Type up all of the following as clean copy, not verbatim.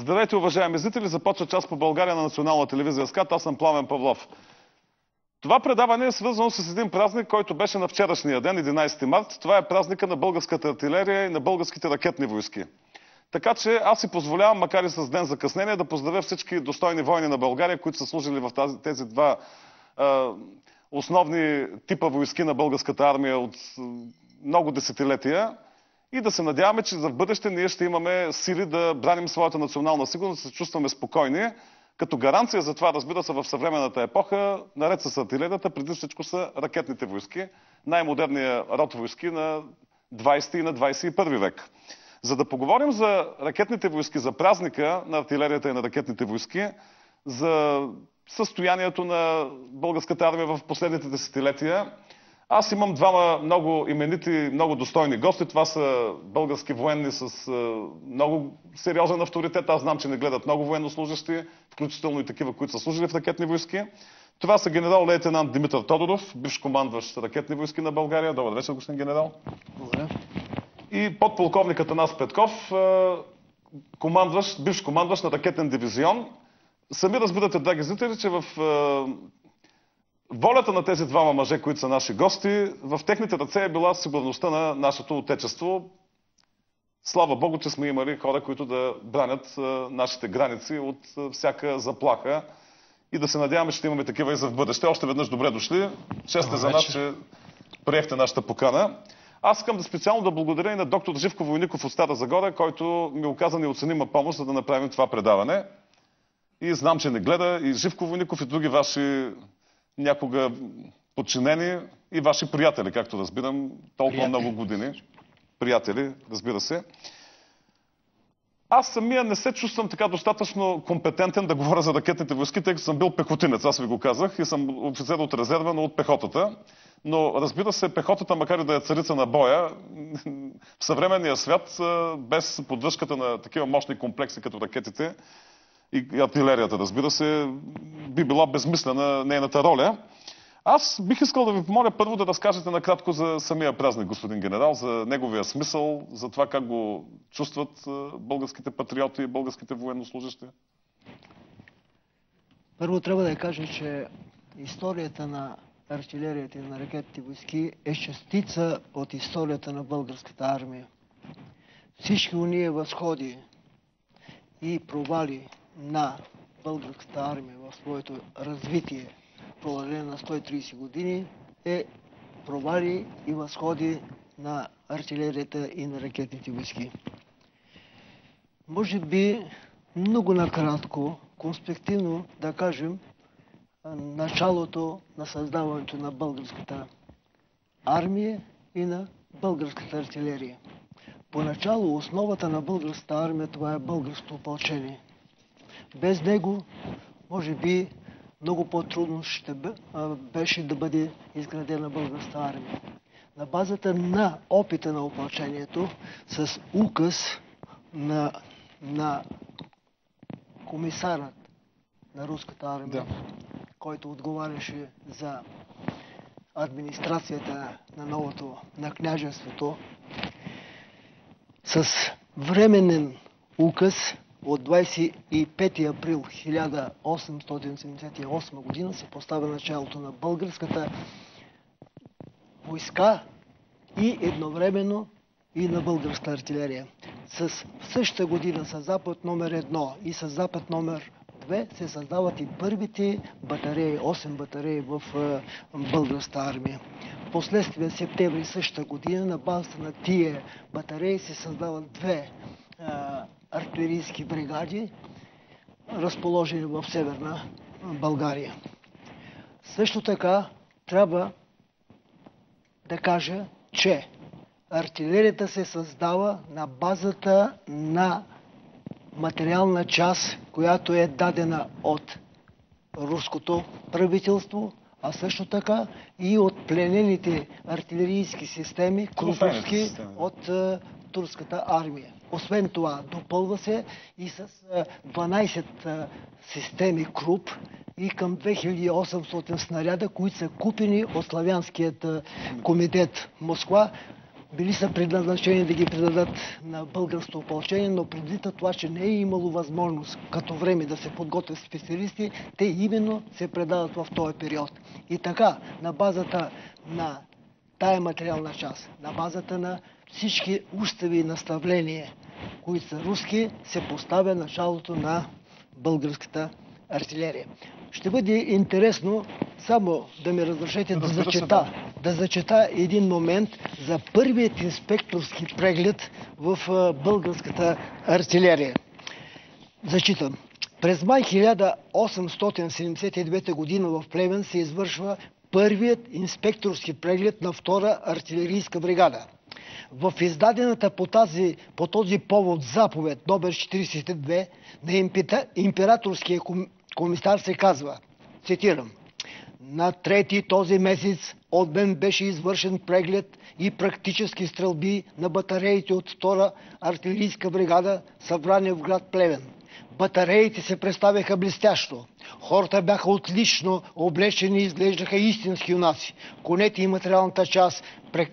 Здравейте, уважаеми зрители! Започва час по България на Национална телевизия СКАТ. Аз съм Пламен Павлов. Това предаване е свързано с един празник, който беше на вчерашния ден, 11 март. Това е празника на българската артилерия и на българските ракетни войски. Така че аз си позволявам, макар и с ден закъснение, да поздравя всички достойни войни на България, които са служили в тези два основни типа войски на българската армия от много десетилетия. И да се надяваме, че за в бъдеще ние ще имаме сили да браним своята национална сигурност, да се чувстваме спокойни. Като гаранция за това, разбира се, в съвременната епоха, наред с артилерията, преди всичко са ракетните войски, най-модерният род войски на 20 и на 21 век. За да поговорим за ракетните войски, за празника на артилерията и на ракетните войски, за състоянието на българската армия в последните десетилетия, аз имам двама много именити, много достойни гости. Това са български военни с много сериозен авторитет. Аз знам, че не гледат много военнослужащи, включително и такива, които са служили в ракетни войски. Това са генерал-лейтенант Димитър Тодоров, бивш командващ ракетни войски на България. Добър вечер, господин генерал. Добре. И подполковник Атанас Петков, бивш командващ на ракетен дивизион. Сами разбирате, драги зрители, че в волята на тези двама мъже, които са наши гости, в техните ръце е била сигурността на нашето отечество. Слава Богу, че сме имали хора, които да бранят нашите граници от всяка заплаха и да се надяваме, че ще имаме такива и за в бъдеще. Още веднъж добре дошли. Чест е за нас, че приехте нашата покана. Аз искам да специално да благодаря и на доктор Живко Войников от Стара Загора, който ми оказа неоценима помощ, за да направим това предаване. И знам, че не гледа и Живко Войников и други ваши някога подчинени и ваши приятели, както разбирам, толкова много години. Приятели, разбира се. Аз самия не се чувствам така достатъчно компетентен да говоря за ракетните войски, тъй като съм бил пехотинец, аз ви го казах, и съм офицер от резерва, но от пехотата. Но разбира се, пехотата, макар и да е царица на боя, в съвременния свят, без поддръжката на такива мощни комплекси като ракетите и артилерията, разбира се, би била безмислена нейната роля. Аз бих искал да ви помоля първо да разкажете накратко за самия празник, господин генерал, за неговия смисъл, за това как го чувстват българските патриоти и българските военнослужащи. Първо трябва да кажа, че историята на артилерията и на ракетните войски е частица от историята на българската армия. Всички уния възходи и провали на българската армия в своето развитие в продължение на 130 години е провали и възходи на артилерията и на ракетните войски. Може би много накратко, конспективно да кажем началото на създаването на българската армия и на българската артилерия. Поначало основата на българската армия това е българското опълчение. Без него, може би, много по-трудно беше да бъде изградена българската армия. На базата на опита на опълчението, с указ на комисарът на руската армия, който отговаряше за администрацията на княжеството, с временен указ от 25 април 1878 година се поставя началото на българската войска и едновременно и на българската артилерия. В същата година с Запад номер 1 и с Запад номер 2 се създават и първите батареи, 8 батареи в българската армия. Впоследствие в септември същата година на базата на тия батареи се създават две артилерийски бригади, разположени в Северна България. Също така трябва да кажа, че артилерията се създава на базата на материална част, която е дадена от руското правителство, а също така и от пленените артилерийски системи, крупски от турската армия. Освен това, допълва се и с 12 системи Круп и към 2800 снаряда, които са купени от Славянският комитет Москва били са предназначени да ги предадат на българското опълчение, но предвид на това, че не е имало възможност като време да се подготвят специалисти, те именно се предават в този период. И така, на базата на тая материална част, на базата на всички устави и наставления, които са руски, се поставя началото на българската артилерия. Ще бъде интересно само да ми разрешете да зачета един момент за първият инспекторски преглед в българската артилерия. Зачитам. През май 1879 година в Плевен се извършва първият инспекторски преглед на втора артилерийска бригада. В издадената по този повод заповед номер 42 на императорския комисар се казва, цитирам: на 3-ти този месец от мен беше извършен преглед и практически стрелби на батареите от 2-ра артилерийска бригада, събрани в град Плевен. Батареите се представяха блестящо. Хората бяха отлично облечени и изглеждаха истински юнаци. Конете и материалната част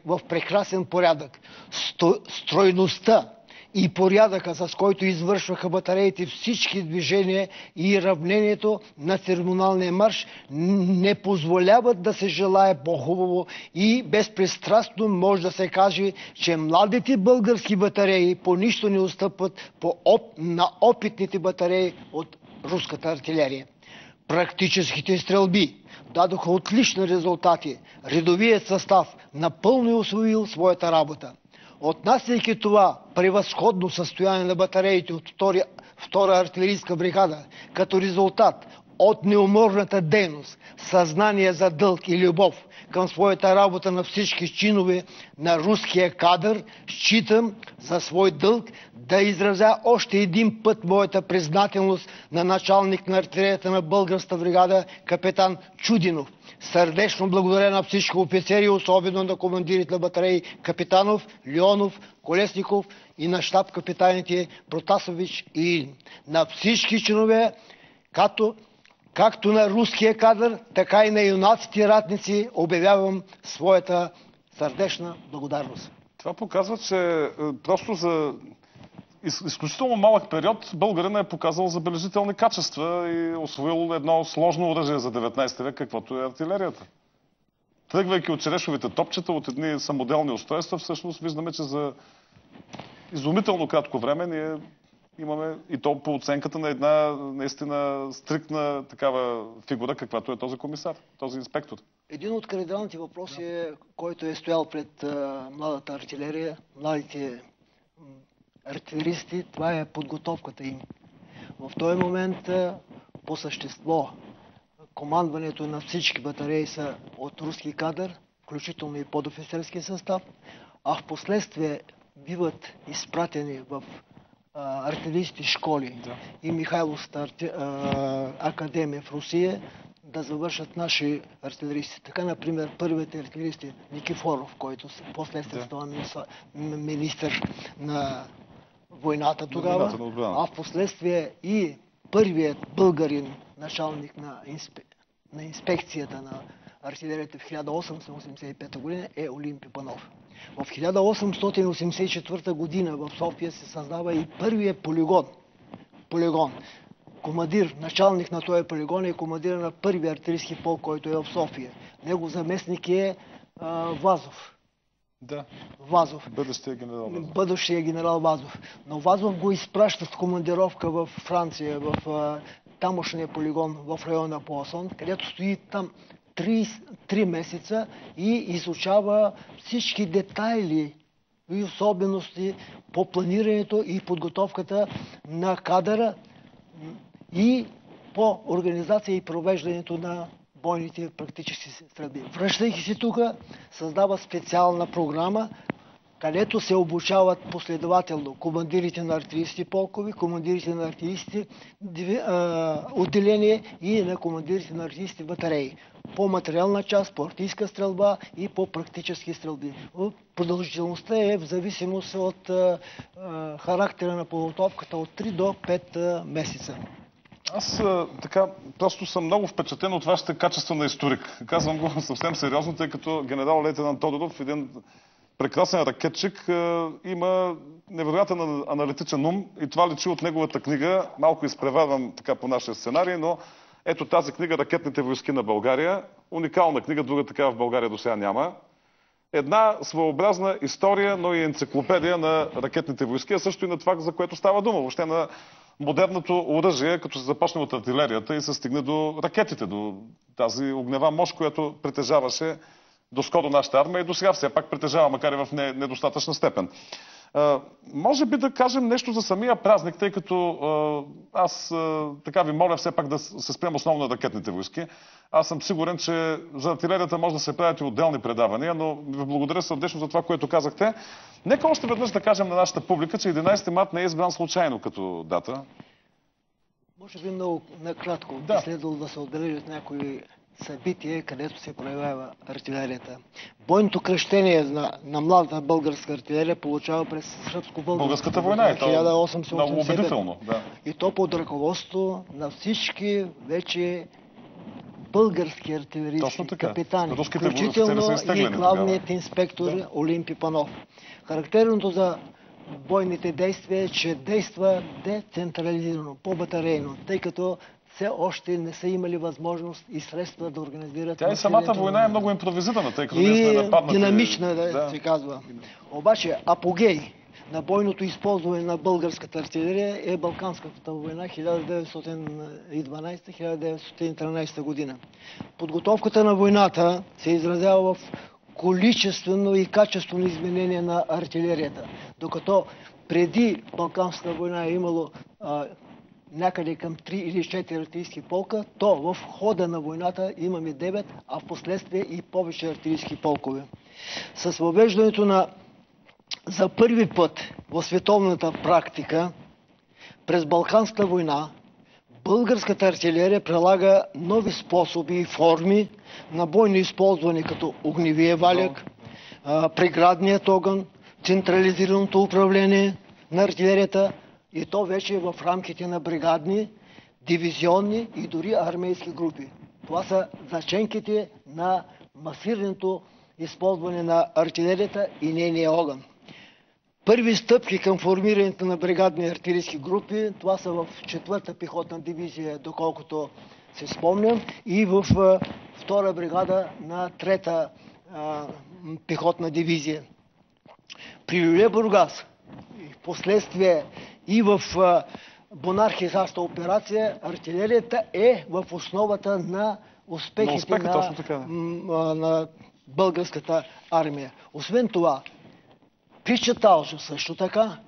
в прекрасен порядък. Стройността и порядъка, с който извършваха батареите всички движения и равнението на церемониалния марш, не позволяват да се желае по-хубаво и безпристрастно може да се каже, че младите български батареи по нищо не отстъпват на опитните батареи от руската артилерия. Практическите стрелби дадоха отлични резултати. Редовият състав напълно е усвоил своята работа. Отнасяйки това превъзходно състояние на батареите от втора артилерийска бригада като резултат от неуморната дейност, съзнание за дълг и любов към своята работа на всички чинове на руския кадър, считам за свой дълг да изразя още един път моята признателност на началник на артилерията на българската бригада, капитан Чудинов. Сърдечно благодаря на всички офицери, особено на командирите на батареи Капитанов, Леонов, Колесников и на щаб капитаните Протасович и Илин. На всички чинове, както на руския кадър, така и на юнаците ратници обявявам своята сърдечна благодарност. Това показва, че просто за изключително малък период българина е показал забележителни качества и освоил едно сложно оръжие за 19 век, каквото е артилерията. Тръгвайки от черешовите топчета, от едни самоделни устройства, всъщност виждаме, че за изумително кратко време ние имаме и то по оценката на една наистина стриктна такава фигура, каквато е този комисар, този инспектор. Един от кардиналните въпроси, който е стоял пред младата артилерия, младите артилеристи, това е подготовката им. В този момент по същество командването на всички батареи са от руски кадър, включително и подофицерски състав, а в последствие биват изпратени в артилеристи школи и Михайловската академия в Русия да завършат наши артилеристи. Така, например, първите артилеристи Никифоров, който последствие става министър на войната тогава, а в последствие и първият българин, началник на инспекцията на артилерията в 1885 година е Олимпи Панов. В 1884 година в София се създава и първият полигон. Командир, началник на този полигон е командир на първия артилерийски полк, който е в София. Него заместник е Вазов. Да. Вазов. Бъдещия генерал Вазов. Но Вазов го изпраща с командировка в Франция, в тамошния полигон в района Пуасон, където стои там 3 месеца и изучава всички детайли и особености по планирането и подготовката на кадъра и по организация и провеждането на бойните практически стрелби. Връщайки се тук, създава специална програма, където се обучават последователно командирите на артилеристи полкови, командирите на артилеристи отделение и на командирите на артилеристи батареи. По материална част, по артилерийска стрелба и по практически стрелби. Продължителността е в зависимост от характера на подготовката от 3 до 5 месеца. Аз така просто съм много впечатлен от вашите качества на историк. Казвам го съвсем сериозно, тъй като генерал-лейтенант Тодоров, един прекрасен ракетчик, има невероятен аналитичен ум и това личи от неговата книга. Малко изпреварвам така по нашия сценарий, но ето тази книга "Ракетните войски на България". Уникална книга, друга така в България до сега няма. Една своеобразна история, но и енциклопедия на ракетните войски, а също и на това, за което става дума. Въобще на модерното оръжие, като се започне от артилерията и се стигне до ракетите, до тази огнева мощ, която притежаваше доскоро нашата армия и до сега все пак притежава, макар и в недостатъчна степен. Може би да кажем нещо за самия празник, тъй като аз така ви моля все пак да се спрем основно на ракетните войски. Аз съм сигурен, че за артилерията може да се правят и отделни предавания, но ви благодаря сърдечно за това, което казахте. Нека още веднъж да кажем на нашата публика, че 11 март не е избран случайно като дата. Може би много накратко би следвало да се отбележат някои събитие, където се проявява артилерията. Бойното кръщение на младата българска артилерия получава през сръбско-българската война. 1885. Много убедително. Да. И то под ръководство на всички вече български артилеристи, капитани, включително и главният инспектор Олимпи Панов. Характерното за бойните действия е, че действа децентрализирано, по-батарейно, тъй като все още не са имали възможност и средства да организират. Тя и самата война е много импровизирана, тъй като и динамична, да се казва. Обаче апогей на бойното използване на българската артилерия е Балканската война 1912-1913 година. Подготовката на войната се изразява в количествено и качествено изменение на артилерията. Докато преди Балканската война е имало някъде към 3 или 4 артилерийски полка, то в хода на войната имаме 9, а в последствие и повече артилерийски полкове. С въвеждането за първи път в световната практика през Балканската война българската артилерия прилага нови способи и форми на бойно използване, като огневия валяк, преградният огън, централизираното управление на артилерията, и то вече в рамките на бригадни, дивизионни и дори армейски групи. Това са заченките на масираното използване на артилерията и нейния огън. Първи стъпки към формирането на бригадни артилерийски групи, това са в 4-та пехотна дивизия, доколкото се спомням, и в 2-та бригада на 3-та пехотна дивизия. При Люле Бургас, в последствие и в Бонар-Хезарска операция, артилерията е в основата на успехите на българската армия. Освен това, при Чаталджа също така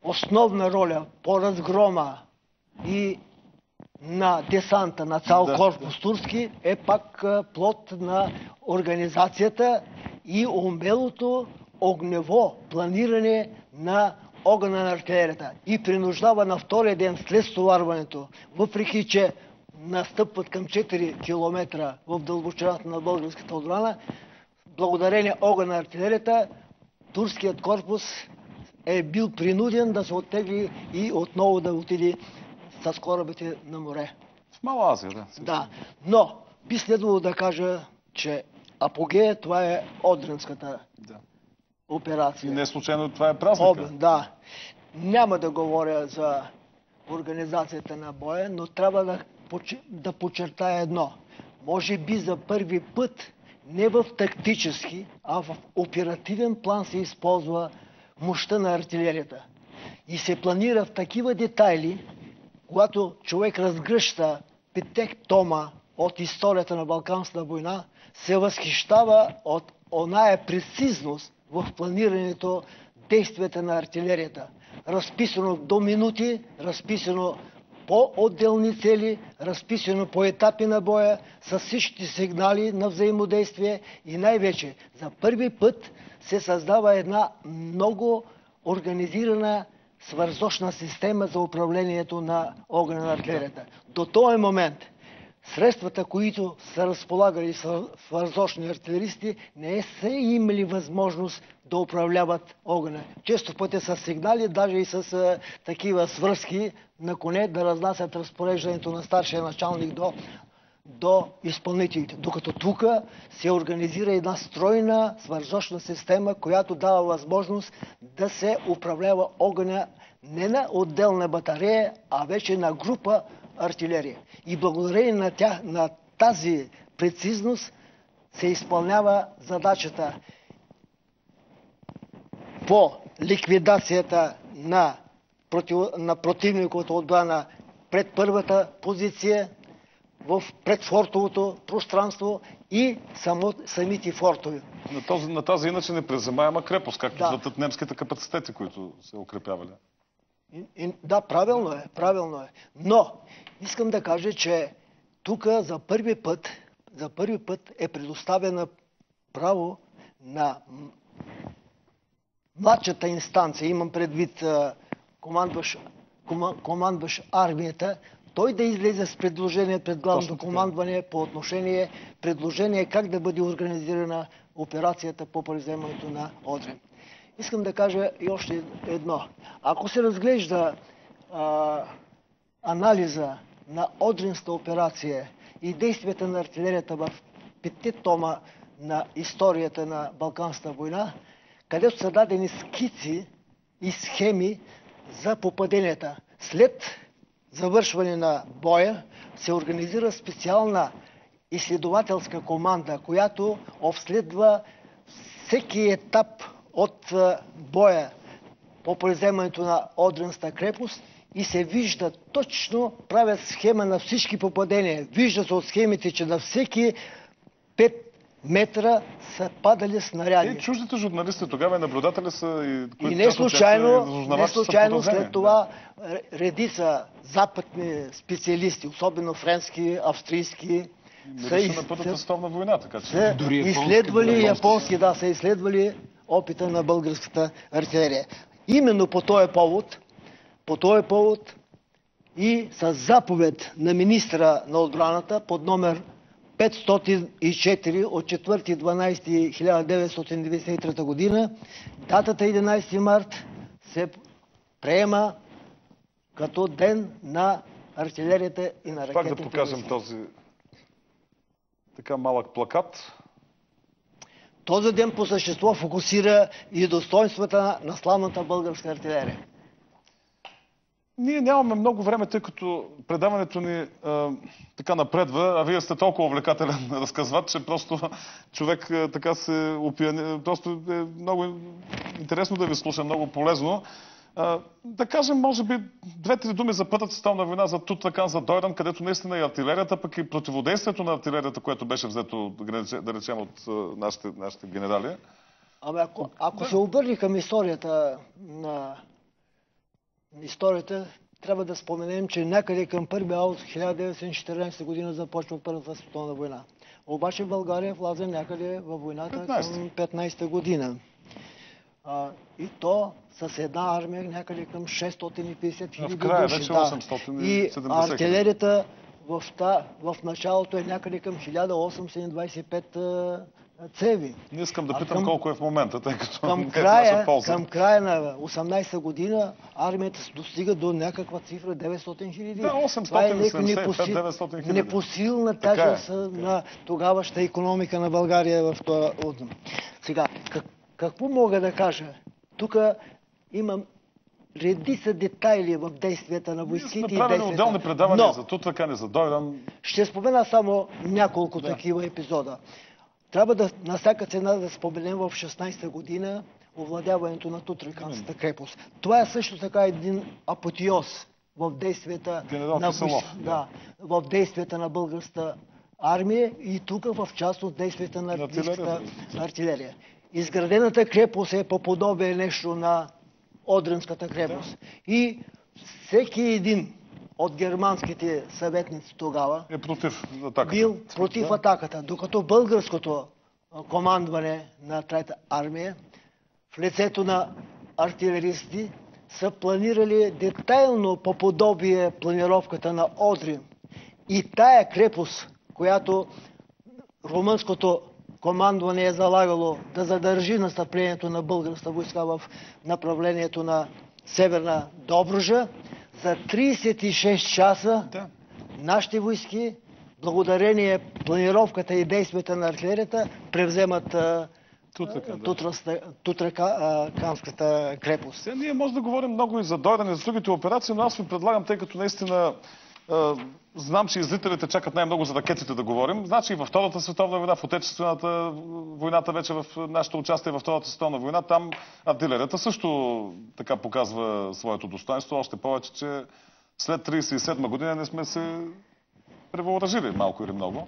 основна роля по разгрома и на десанта на цял корпус турски е пак плод на организацията и умелото огнево планиране на огъня на артилерията. И принуждава на втория ден след стоварването, въпреки че настъпват към 4 км в дълбочината на българската отбрана, благодарение огъня на артилерията, турският корпус е бил принуден да се оттегли и отново да отиде с корабите на море. В Мала Азия, да. Да, но би следвало да кажа, че апогея това е Одринската операция. И не случайно това е празника. Да. Няма да говоря за организацията на боя, но трябва да подчертая едно. Може би за първи път не в тактически, а в оперативен план се използва мощта на артилерията. И се планира в такива детайли, когато човек разгръща 5 тома от историята на Балканската война, се възхищава от оная прецизност в планирането действията на артилерията. Разписано до минути, разписано по отделни цели, разписано по етапи на боя, с всички сигнали на взаимодействие и най-вече за първи път се създава една много организирана свързочна система за управлението на огъня на артилерията. До този момент средствата, които са разполагали свързочни артилеристи, не са имали възможност да управляват огъня. Често пъти с сигнали, даже и с такива свръзки на коне да разнасят разпореждането на старшия началник до до изпълнителите. Докато тук се организира една стройна свързочна система, която дава възможност да се управлява огъня не на отделна батарея, а вече на група артилерия. И благодарение на тази прецизност се изпълнява задачата по ликвидацията на противниковата отбрана пред първата позиция в предфортовото пространство и самите фортове. На тази иначе непреземаема крепост, както зад немските капацитети, които се укрепявали. Да, правилно е. Но искам да кажа, че тук за първи път е предоставена право на младшата инстанция, имам предвид командващ армията, той да излезе с предложение пред главното командване по отношение предложение как да бъде организирана операцията по превземането на Одрин. Искам да кажа и още едно. Ако се разглежда анализа на Одринската операция и действията на артилерията в 5 тома на историята на Балканската война, където са дадени скици и схеми за попаденията. След завършване на боя се организира специална изследователска команда, която обследва всеки етап от боя по превземането на Одринската крепост и се вижда точно, правят схема на всички попадения. Вижда се от схемите, че на всеки 5 метра са падали снаряди. Чуждите журналисти тогава и наблюдатели са... И не случайно след това редица западни специалисти, особено френски, австрийски, са изследвали японски, са изследвали опита на българската артилерия. Именно по този повод и с заповед на министра на отбраната под номер 504 от 4.12.1993 година, датата 11 март се приема като ден на артилерията и на ракетите. Пак да покажем този така малък плакат. Този ден по същество фокусира и достоинствата на славната българска артилерия. Ние нямаме много време, тъй като предаването ни така напредва, а вие сте толкова увлекателен разказвач, че просто човек така се опияне. Просто е много интересно да ви слуша, много полезно. Да кажем, може би, 2-3 думи за Първата световна война, за Тутракан, за Дойран, където наистина и артилерията, пък и противодействието на артилерията, което беше взето, да речем, от нашите генерали. Ако се обърне към историята трябва да споменем, че някъде към 1 август 1914 година започва Първата световна война. Обаче България влиза някъде във войната към 15-та година. И то с една армия някъде към 650 хиляди души. В края вече 870 и артилерията в началото е някъде към 1825 цеви. Не искам да питам колко е в момента, тъй като към края на 18-та година армията достига до някаква цифра 900 хиляди. Да, 875-900 хиляди. Непосилна тежест на тогаваща икономика на България в това. Сега, какво мога да кажа? Тук имам редица детайли в действията на войските и действията. Направени отделни предавания за Тутракан и за Дойран. Ще спомена само няколко такива епизода. Трябва на всяка цена да споменем в 16-та година овладяването на Тутраканската крепост. Това е също така един апотеоз в действията в действията на българската армия и тук в част от действията на артилерия. Изградената крепост е по подобие нещо на Одринската крепост. И всеки един от германските съветници тогава е против атаката. Бил против атаката, докато българското командване на Трета армия в лицето на артилеристи са планирали детайлно по подобие планировката на Одрин. И тая крепост, която румънското командване е залагало да задържи настъплението на българската войска в направлението на Северна Добруджа, за 36 часа нашите войски благодарение планировката и действията на артилерията, превземат Тутраканската крепост. Сега ние може да говорим много и за Дойран и за другите операции, но аз ви предлагам, тъй като наистина знам, че и зрителите чакат най-много за ракетите да говорим. Значи и във Втората световна война, в Отечествената войната, вече в нашето участие във Втората световна война, там артилерията също така показва своето достоинство, още повече, че след 1937 година не сме се превъоръжили малко или много.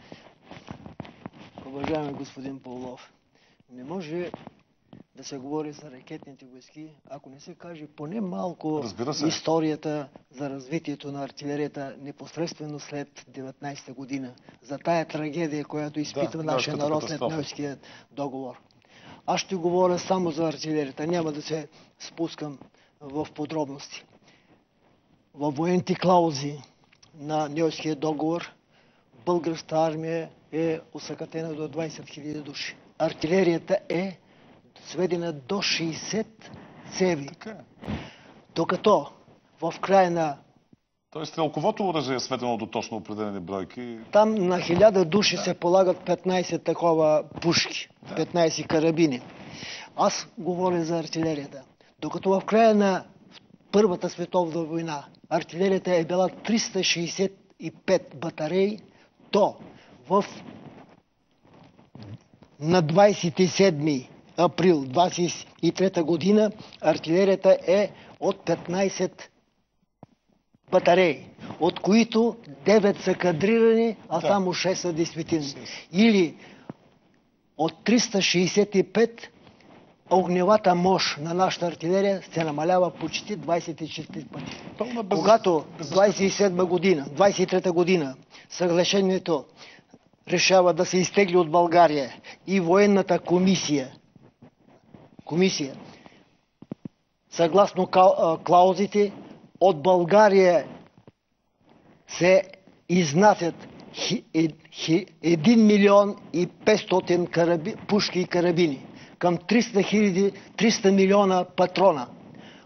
Уважаеми господин Павлов, не може да се говори за ракетните войски, ако не се каже поне малко историята за развитието на артилерията непосредствено след 19-та година. За тая трагедия, която изпитва нашия народ след Ньойския договор. Аз ще говоря само за артилерията, няма да се спускам в подробности. Във военните клаузи на Ньойския договор българската армия е осакатена до 20 000 души. Артилерията е сведена до 60 цеви. Докато в края на... Тоест стрелковото оръжие е сведено до точно определени бройки. Там на 1000 души се полагат 15 такова пушки, 15 карабини. Аз говоря за артилерията. Докато в края на Първата световна война артилерията е била 365 батареи, то на 27 април 23 година артилерията е от 15 батареи, от които 9 са кадрирани, а само 6 са действителни. Или от 365 огневата мощ на нашата артилерия се намалява почти 24 пъти. Когато 23 година съглашението решава да се изтегли от България и военната комисия, съгласно клаузите, от България се изнасят 1 милион и 500 пушки и карабини към 300 милиона патрона.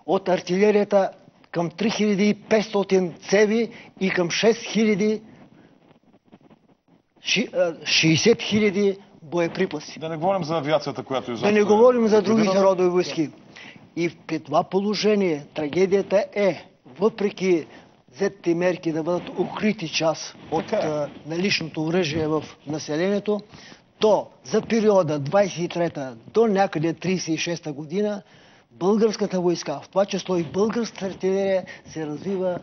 От артилерията към 3500 цеви и към 60 000 боеприпаси. Да не говорим за авиацията, която изобщо... Да не говорим за другите родови войски. И при това положение трагедията е, въпреки взетите мерки да бъдат укрити част от наличното оръжие в населението, то за периода 23-та до някъде 36-та година българската войска, в това число и българската артилерия, се развива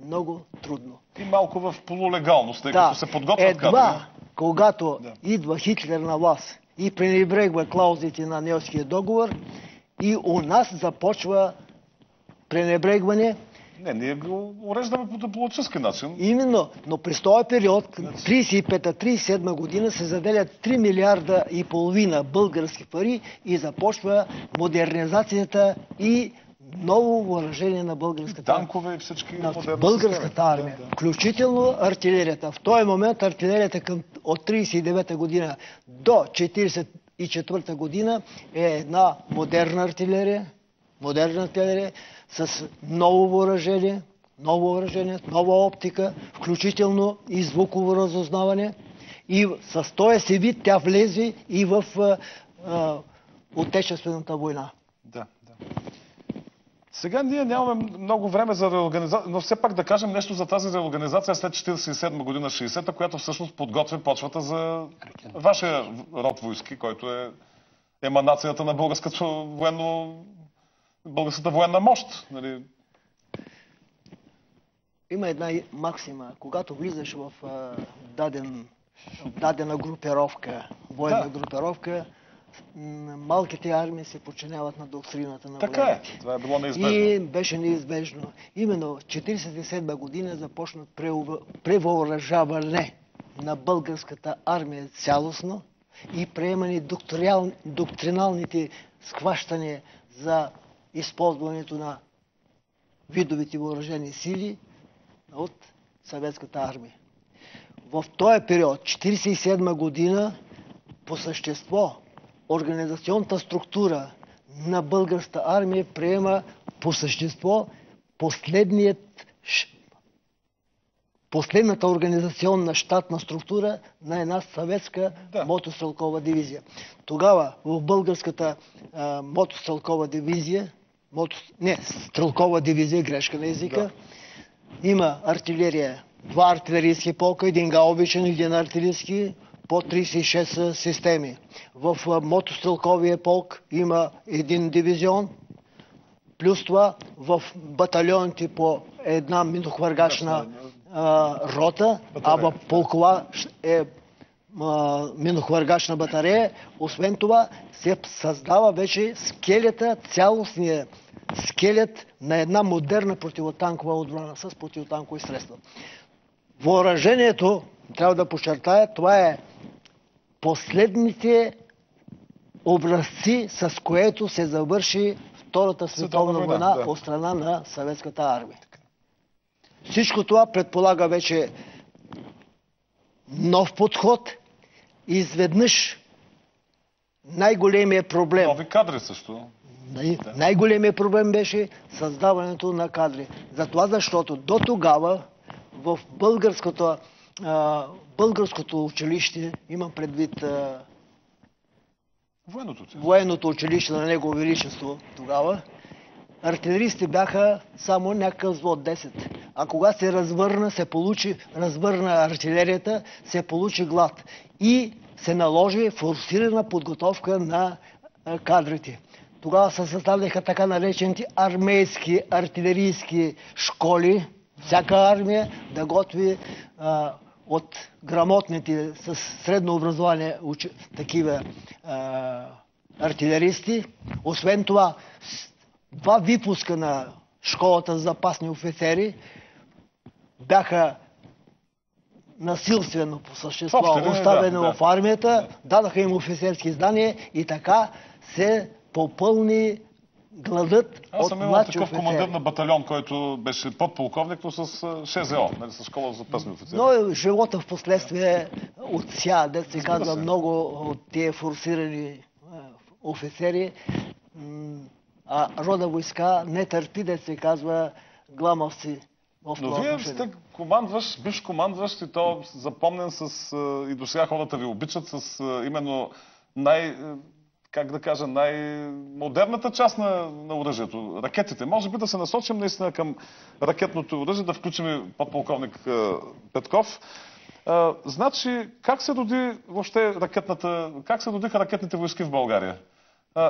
много трудно. И малко в полулегалност, тъй като се подготвят едва когато идва Хитлер на власт и пренебрегва клаузите на Ньойския договор, и у нас започва пренебрегване. Не, ние го уреждаме по дипломатически начин. Именно, но през този период, 35-37 година, се заделят 3 милиарда и половина български пари и започва модернизацията и ново въоръжение на българската танкове и всички българската армия. Включително артилерията. В този момент артилерията от 39-та година до 44-та година е една модерна артилерия с ново въоръжение, нова оптика, включително и звуково разузнаване. И с този си вид тя влезе и в Отечествената война. Да. Сега ние нямаме много време за реорганизация, но все пак да кажем нещо за тази реорганизация след 1947 година, 60-та, която всъщност подготвя почвата за вашия род войски, който е еманацията на българската военна мощ. Нали? Има една максима. Когато влизаш в дадена групировка, военна групировка, малките армии се подчиняват на доктрината на така военните. Това е било неизбежно. И беше неизбежно. Именно в 1947 година започна превъоръжаване на българската армия цялостно и приемане доктриналните схващания за използването на видовите въоръжени сили от съветската армия. В този период, 1947 година, по същество, организационната структура на българската армия приема по същество последният последната организационна щатна структура на една съветска мотострелкова дивизия. Тогава в българската мотострелкова дивизия, стрелкова дивизия, грешка на езика, има артилерия, 2 артилерийски полка, 1 гаубичен, 1 артилерийски, по 36 системи. В мотострелковия полк има 1 дивизион, плюс това в батальоните по една минохвъргачна рота, а в полкова е минохвъргачна батарея. Освен това се създава вече скелета, цялостния скелет на една модерна противотанкова отбрана с противотанкови средства. Въоръжението, трябва да подчертая, това е последните образци, с което се завърши Втората световна война от страна на съветската армия. Всичко това предполага вече нов подход и изведнъж най-големият проблем. Нови кадри също. Най-големият проблем беше създаването на кадри. Затова, защото до тогава в българското училище, имам предвид военното училище на Негово Величество тогава, артилеристи бяха само някакъв взвод 10. А кога се развърна артилерията, се получи глад. И се наложи форсирана подготовка на кадрите. Тогава се създадоха така наречените армейски артилерийски школи. Всяка армия да готви от грамотните с средно образование такива артилеристи. Освен това, 2 випуска на школата за запасни офицери бяха насилствено по същество оставени в армията, дадаха им офицерски знания и така се попълни гладът Аз от съм имал такъв командир на батальон, който беше подполковник, но с ШЗО, с школа за запасни офицери. Но живота в последствие отся, да се казва, много от тия форсирани офицери, а рода войска не търпи, да се казва, гламавци. Но вие сте бивш командващ и то запомнен и до сега хората ви обичат с именно най-модерната част на оръжието, ракетите. Може би да се насочим наистина към ракетното оръжие, да включим подполковник Петков. Значи, как се родиха ракетните войски в България?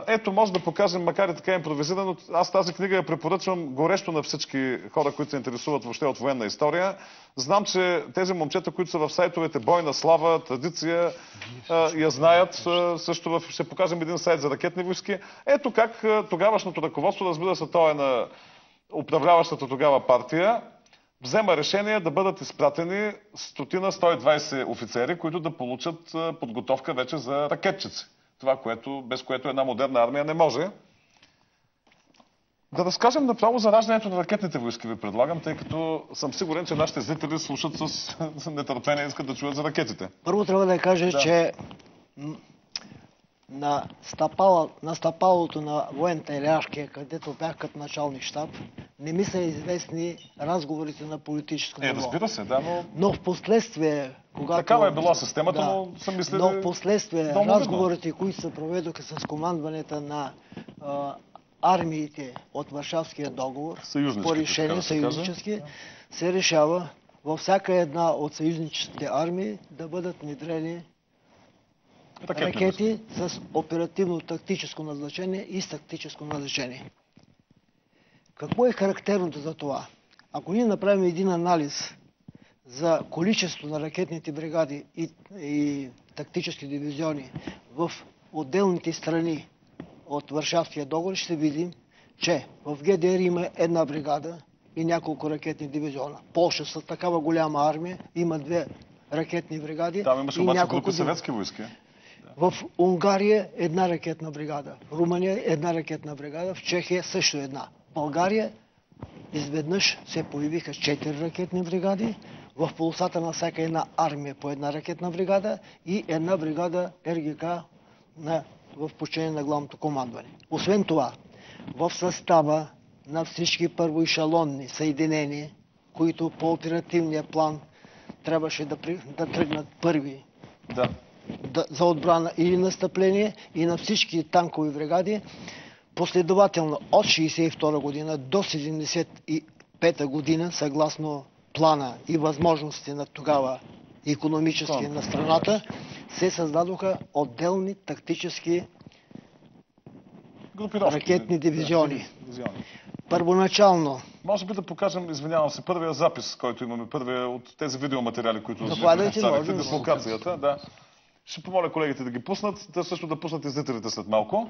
Ето, може да покажем, макар и така импровизирано. Аз тази книга я препоръчвам горещо на всички хора, които се интересуват въобще от военна история. Знам, че тези момчета, които са в сайтовете Бойна слава, Традиция, я знаят. Също ще покажем един сайт за ракетни войски. Ето как тогавашното ръководство, разбира се, то е на управляващата тогава партия, взема решение да бъдат изпратени 100-120 офицери, които да получат подготовка вече за ракетчици. Това, без което една модерна армия не може. Да разкажем направо за раждането на ракетните войски, ви предлагам, тъй като съм сигурен, че нашите зрители слушат с нетърпение и искат да чуят за ракетите. Първо трябва да кажа, че на стъпалото на военната иерархия, където бях като началник щаб, не ми са известни разговорите на политическо ниво. Разбира се, да, но в последствие, когато... Такава е била системата, но съм мислили... Но в последствие разговорите, които се проведоха с командването на армиите от Варшавския договор, по решение съюзнически, се решава във всяка една от съюзническите армии да бъдат внедрени ракети с оперативно-тактическо назначение и с тактическо назначение. Какво е характерното за това? Ако ние направим един анализ за количество на ракетните бригади и тактически дивизиони в отделните страни от Варшавския договор, ще видим, че в ГДР има една бригада и няколко ракетни дивизиона. Полша с такава голяма армия има 2 ракетни бригади. Там имаше обаче групи съветски войски. В Унгария една ракетна бригада, в Румъния една ракетна бригада, в Чехия също една. В България изведнъж се появиха 4 ракетни бригади, в полосата на всяка една армия по една ракетна бригада и една бригада РГК в подчинение на главното командване. Освен това, в състава на всички първоешелонни съединения, които по оперативния план трябваше да тръгнат първи Да. за отбрана или настъпление, и на всички танкови бригади последователно от 1962 година до 1975 година, съгласно плана и възможностите на тогава икономически на страната, се създадоха отделни тактически ракетни дивизиони. Първоначално. Може би да покажем, извинявам се, първия запис, който имаме, първия от тези видеоматериали, които представихте, дислокацията. Да. Ще помоля колегите да ги пуснат, да също да пуснат и зрителите след малко.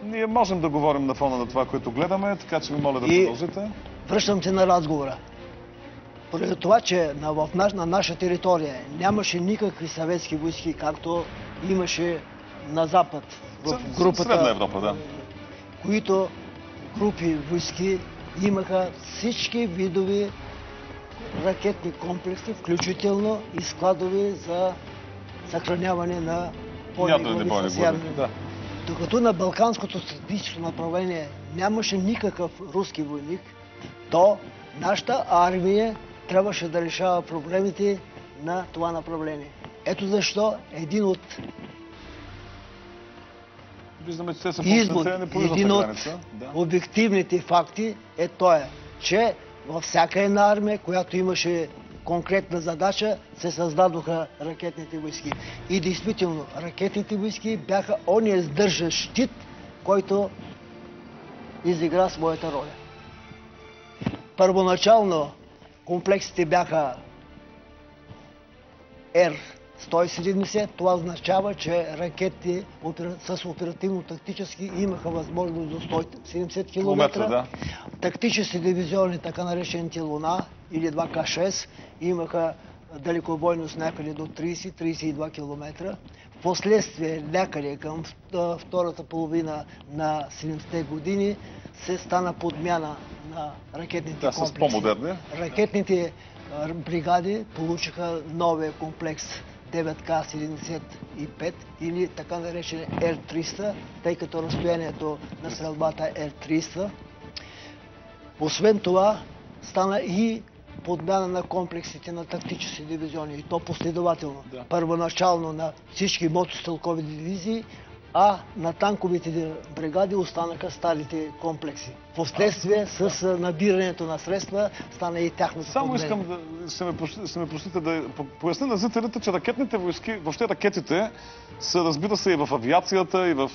Ние можем да говорим на фона на това, което гледаме, така че ви моля да продължите. Връщам се на разговора. Поради това, че на наша територия нямаше никакви съветски войски, както имаше на запад, в групата, Средна Европа, да. които групи войски имаха всички видови ракетни комплекси, включително и складови за съхраняване на бойни глави. Докато на Балканското стратегическо направление нямаше никакъв руски войник, то нашата армия трябваше да решава проблемите на това направление. Ето защо един от обективните факти е това, че във всяка една армия, която имаше конкретна задача, се създадоха ракетните войски. И действително, ракетните войски бяха ония сдържащ щит, който изигра своята роля. Първоначално комплексите бяха Р-170. Това означава, че ракети с оперативно-тактически имаха възможност до 170 км. Да. Тактически дивизиони, така наречените Луна или 2К6, имаха далекобойност някъде до 30-32 км. Впоследствие, някъде към втората половина на 70-те години, се стана подмяна на ракетните комплекси. С по-модерни. Ракетните бригади получиха новия комплекс 9К-75 или така наречен Р-300, тъй като разстоянието на стрелбата е Р-300. Освен това, стана и подмяна на комплексите на тактически дивизиони, и то последователно. Да. Първоначално на всички мотострелкови дивизии, а на танковите бригади останаха старите комплекси. Впоследствие с набирането на средства стана и тяхното подмене. Само искам да се ме простите да поясня на зрителите, че ракетните войски, въобще ракетите са, разбира се, и в авиацията, и в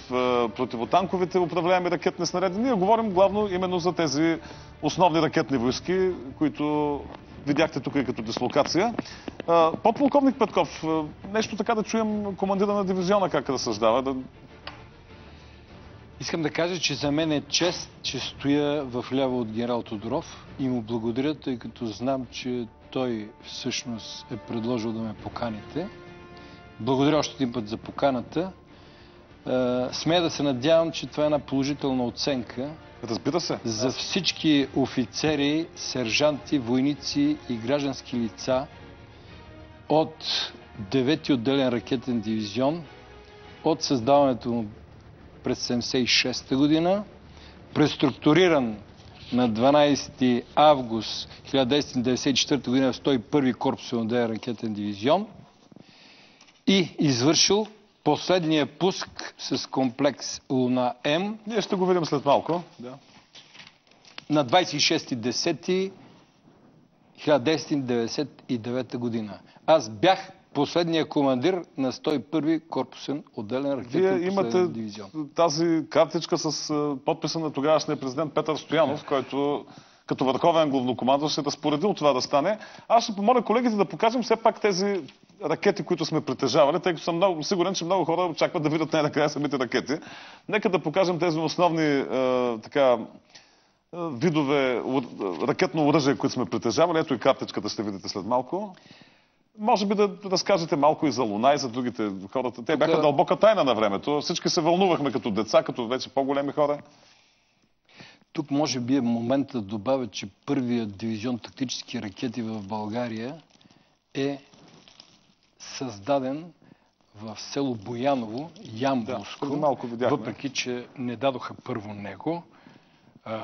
противотанковите управляеми ракетни снаряди. Ние говорим главно именно за тези основни ракетни войски, които видяхте тук и като дислокация. Подполковник Петков, нещо така да чуем командира на дивизиона как разсъждава. Искам да кажа, че за мен е чест, че стоя в ляво от генерал Тодоров и му благодаря, тъй като знам, че той всъщност е предложил да ме поканите. Благодаря още един път за поканата. Смея да се надявам, че това е една положителна оценка. Разбира се. За всички офицери, сержанти, войници и граждански лица от 9-ти отделен ракетен дивизион, от създаването му през 1976 година, преструктуриран на 12 август 1994 година в 101-и корпусен отделен ракетен дивизион и извършил последния пуск с комплекс Луна М. Ние ще го видим след малко. Да. На 26.10.1999 година. Аз бях последния командир на 101-и корпусен отделен ракетен последен дивизион. Вие имате тази картичка с подписа на тогавашния президент Петър Стоянов, който като върховен главнокомандващ се разпоредил това да стане. Аз ще помоля колегите да покажем все пак тези ракети, които сме притежавали, тъй като съм много сигурен, че много хора очакват да видят най-накрая самите ракети. Нека да покажем тези основни видове ракетно оръжие, които сме притежавали. Ето и картичката ще видите след малко. Може би да разкажете малко и за Луна, и за другите хората. Те бяха дълбока тайна на времето. Всички се вълнувахме като деца, като вече по-големи хора. Тук може би е момента да добавя, че първият дивизион тактически ракети в България е създаден в село Бояново, Ямболско, въпреки че не дадоха първо него.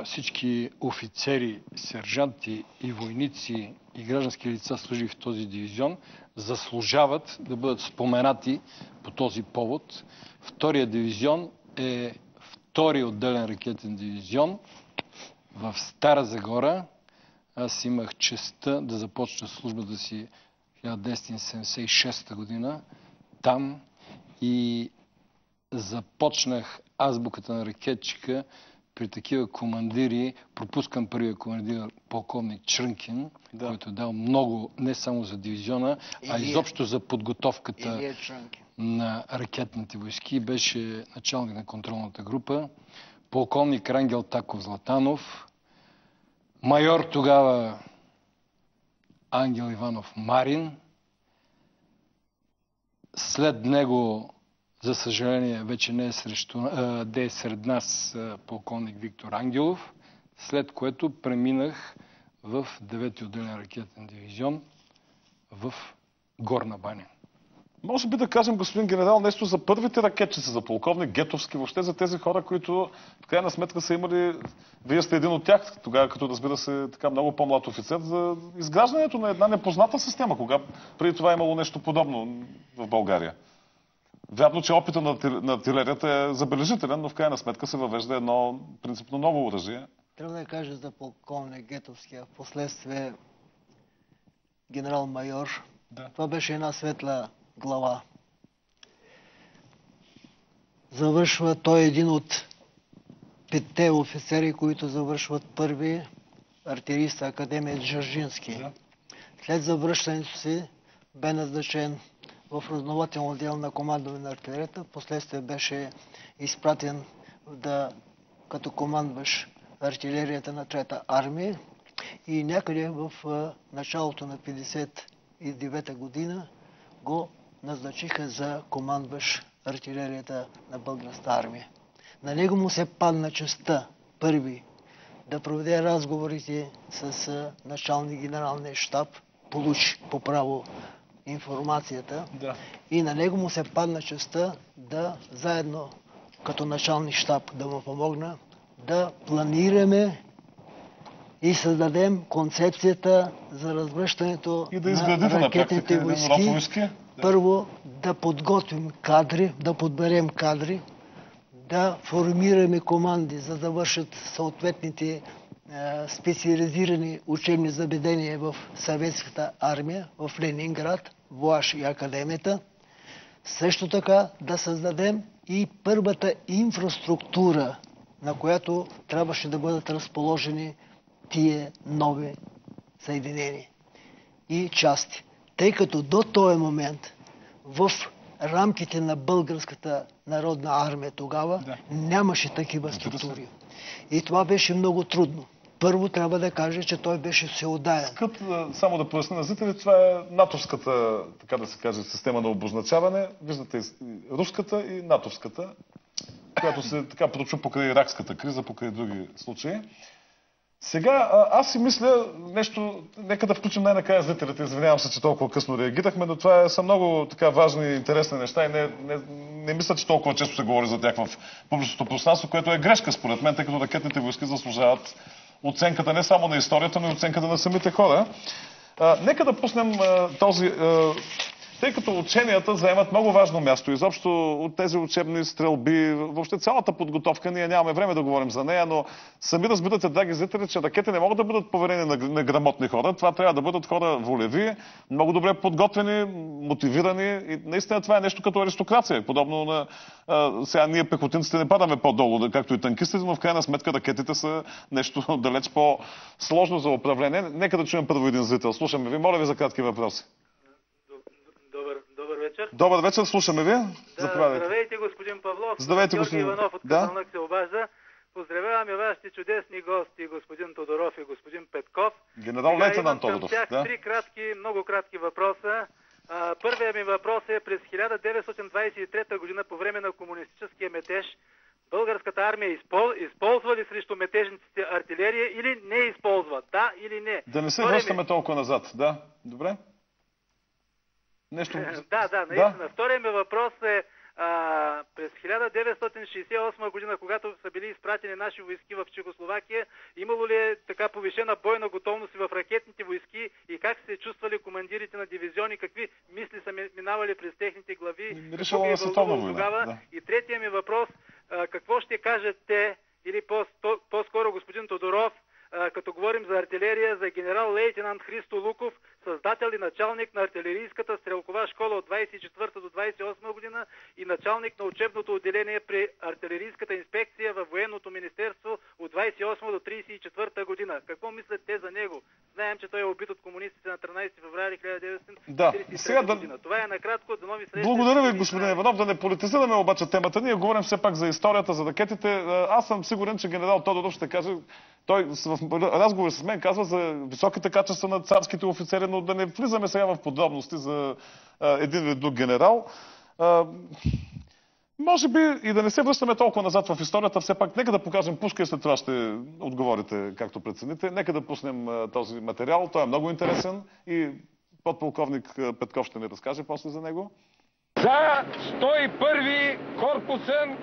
всички офицери, сержанти и войници и граждански лица, служили в този дивизион, заслужават да бъдат споменати по този повод. Втория дивизион е втори отделен ракетен дивизион в Стара Загора. Аз имах честта да започна службата си в 1976 година там и започнах азбуката на ракетчика при такива командири. Пропускам първия командир, полковник Чрънкин, който е дал много не само за дивизиона, а изобщо за подготовката на ракетните войски. Беше началник на контролната група. Полковник Рангел Таков Златанов, майор тогава Ангел Иванов Марин. След него, за съжаление, вече не е сред нас полковник Виктор Ангелов, след което преминах в 9-ти отделен ракетен дивизион в Горна баня. Може би да кажем, господин генерал, нещо за първите ракетчици, за полковник Гетовски, въобще за тези хора, които в крайна сметка са имали, вие сте един от тях, тогава като разбира се така много по-млад офицер, за изграждането на една непозната система, кога преди това имало нещо подобно в България. Вярно, че опита на артилерията е забележителен, но в крайна сметка се въвежда едно принципно ново оръжие. Трябва да кажа за полковник Гетовски, а впоследствие генерал-майор. Да. Това беше една светла глава. Завършва, той е един от 5-те офицери, които завършват първи артилерист Академия Дзержински. Да. След завръщането си бе назначен в разузнавателен отдел на командване на артилерията. Впоследствие беше изпратен като командващ артилерията на Трета армия и някъде в началото на 1959 година го назначиха за командващ артилерията на българската армия. На него му се падна честта първи да проведе разговорите с началник генералния щаб, получи по право информацията и на него му се падна честта да заедно като началник щаб да му помогна да планираме и създадем концепцията за развръщането на ракетните войски. Първо да подготвим кадри, да подберем кадри, да формираме команди, за да вършат съответните специализирани учебни заведения в съветската армия, в Ленинград, ВУАШ и Академията. Също така да създадем и първата инфраструктура, на която трябваше да бъдат разположени тия нови съединения и части. Тъй като до този момент в рамките на българската народна армия тогава нямаше такива структури. И това беше много трудно. Първо трябва да кажа, че той беше всеотдаен. Само да поясня на зрители, това е натовската, така да се каже, система на обозначаване. Виждате руската и натовската, която се така прочу покрай иракската криза, покрай други случаи. Сега аз си мисля нещо, нека да включим най-накрая зрителите, извинявам се, че толкова късно реагирахме, но това са много така важни и интересни неща и не мисля, че толкова често се говори за тях в публичното пространство, което е грешка според мен, тъй като ракетните войски заслужават оценката не само на историята, но и оценката на самите хора. Нека да пуснем този... Тъй като ученията заемат много важно място, изобщо от тези учебни стрелби, въобще цялата подготовка, ние нямаме време да говорим за нея, но сами разбирате, драги зрители, че ракети не могат да бъдат поверени на грамотни хора. Това трябва да бъдат хора волеви, много добре подготвени, мотивирани и наистина това е нещо като аристокрация. Подобно на... сега ние пехотинците не падаме по-долу, както и танкистите, но в крайна сметка ракетите са нещо далеч по-сложно за управление. Нека да чуем първо един зрител. Слушаме ви. Моля ви за кратки въпроси. Добър вечер, слушаме ви. Здравейте, господин Павлов. Здравейте, господин Иванов от Казанлък се обажда. Поздравяваме вашите чудесни гости, господин Тодоров и господин Петков. Генерал-лейтенант Тодоров. Три много кратки въпроса. Първият ми въпрос е през 1923 година по време на комунистическия метеж българската армия използва ли срещу метежниците артилерия или не използва? Да или не? Да не се връщаме толкова назад. Да, добре. Нещо... Да, наистина. Вторият ми въпрос е През 1968 година, когато са били изпратени наши войски в Чехословакия, имало ли е така повишена бойна готовност и в ракетните войски и как се чувствали командирите на дивизиони, какви мисли са минавали през техните глави? Решава на световна война. Да. И третия ми въпрос, какво ще кажат те, или по-скоро господин Тодоров, като говорим за артилерия, за генерал-лейтенант Христо Луков, създател и началник на артилерийската стрелкова школа от 24 до 28 година и началник на учебното отделение при артилерийската инспекция във военното министерство от 28 до 34 година. Какво мислят те за него? Знаем, че той е убит от комунистите на 13 февруари 1943 година. Това е накратко. До нови срещи. Благодаря ви, господин Иванов. Да не политизираме обаче темата. Ние говорим все пак за историята, за ракетите. Аз съм сигурен, че генерал Тодоров ще каже, той в разговор с мен казва за високите качества на царските офицери, но да не влизаме сега в подробности за един или друг генерал. Може би и да не се връщаме толкова назад в историята, все пак нека да покажем пушка и след това ще отговорите както прецените. Нека да пуснем този материал, той е много интересен и подполковник Петков ще ни разкаже после за него. За 101-ви корпусен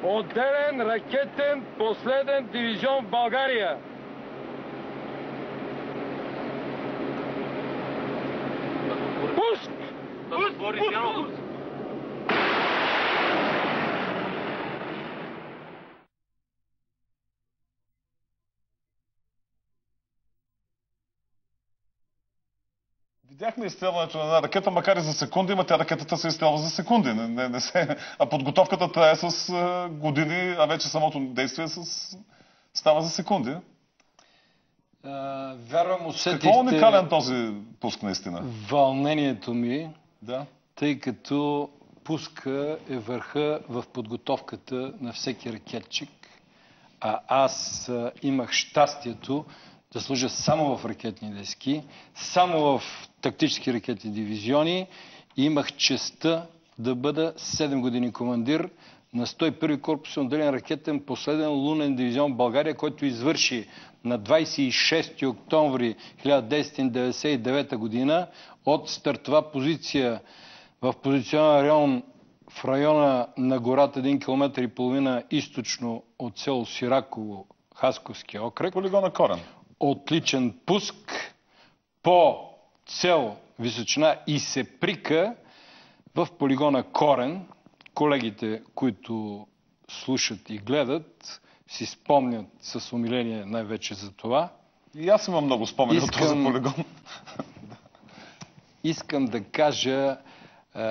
отделен ракетен последен дивизион в България. Пуск! Пуск! Видяхме изстрелването на една ракета, макар и за секунди, тя ракетата се изстрелва за секунди. А подготовката трае с години, а вече самото действие става за секунди. Вярвам, усетихте... Какво уникален този пуск наистина? Вълнението ми, да. Тъй като пуска е върха в подготовката на всеки ракетчик. А аз имах щастието да служа само в ракетни войски, само в тактически ракетни дивизиони и имах честта да бъда 7 години командир на 101-и корпусен отделен ракетен последен лунен дивизион в България, който извърши на 26 октомври 1999 година от стартова позиция в позиционен район в района на гората 1,5 км източно от село Сираково, Хасковския окръг. Полигона Корен. Отличен пуск по цел височина и се прика в полигона Корен. Колегите, които слушат и гледат, си спомнят с умиление най-вече за това. И аз имам много спомени от този полигон. Искам да кажа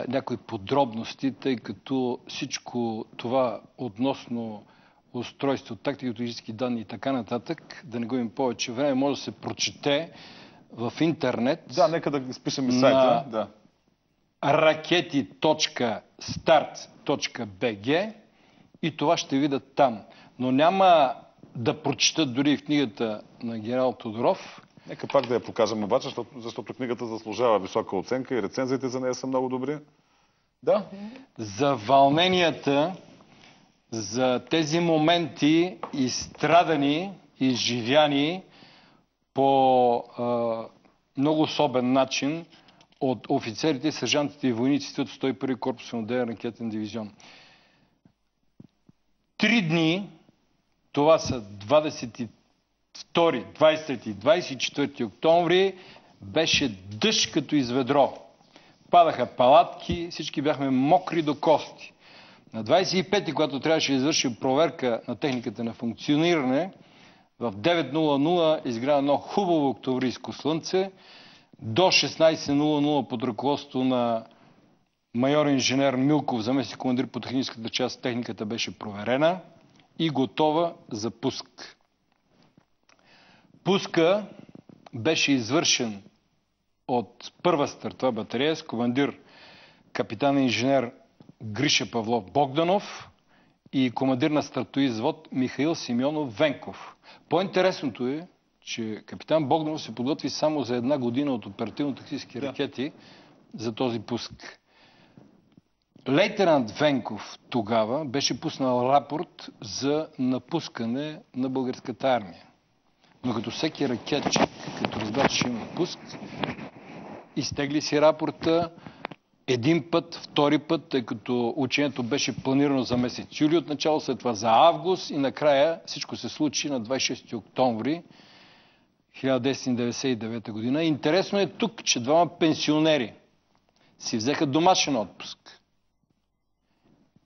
някои подробности, тъй като всичко това относно устройство, тактико-технически данни и така нататък, да не губим повече време, може да се прочете в интернет. Да, нека да спишем и сайта. Да. raketi.start.bg и това ще видят там. Но няма да прочитат дори в книгата на генерал Тодоров. Нека пак да я покажем обаче, защото книгата заслужава висока оценка и рецензиите за нея са много добри. Да. За вълненията, за тези моменти изстрадани, изживяни по много особен начин от офицерите, сержантите и войниците от 101-и корпусен отделен ракетен дивизион. 3 дни, това са 22, 23 и 24 октомври, беше дъжд като из ведро. Падаха палатки, всички бяхме мокри до кости. На 25-ти, когато трябваше да извършим проверка на техниката на функциониране, в 9:00 изгря едно хубаво октомврийско слънце. До 16:00 под ръководство на майор инженер Милков, заместник командир по техническата част, техниката беше проверена и готова за пуск. Пуска беше извършен от първа стартова батарея с командир капитан инженер Гриша Павлов Богданов и командир на стартови взвод Михаил Симеонов Венков. По-интересното е, че капитан Богданов се подготви само за 1 година от оперативно-тактически ракети за този пуск. Лейтенант Венков тогава беше пуснал рапорт за напускане на българската армия. Но като всеки ракетчик, като разбра, че има пуск, изтегли си рапорта, един път, втори път, тъй като учението беше планирано за месец юли отначало, след това за август и накрая всичко се случи на 26 октомври 1999 година. Интересно е тук, че двама пенсионери си взеха домашен отпуск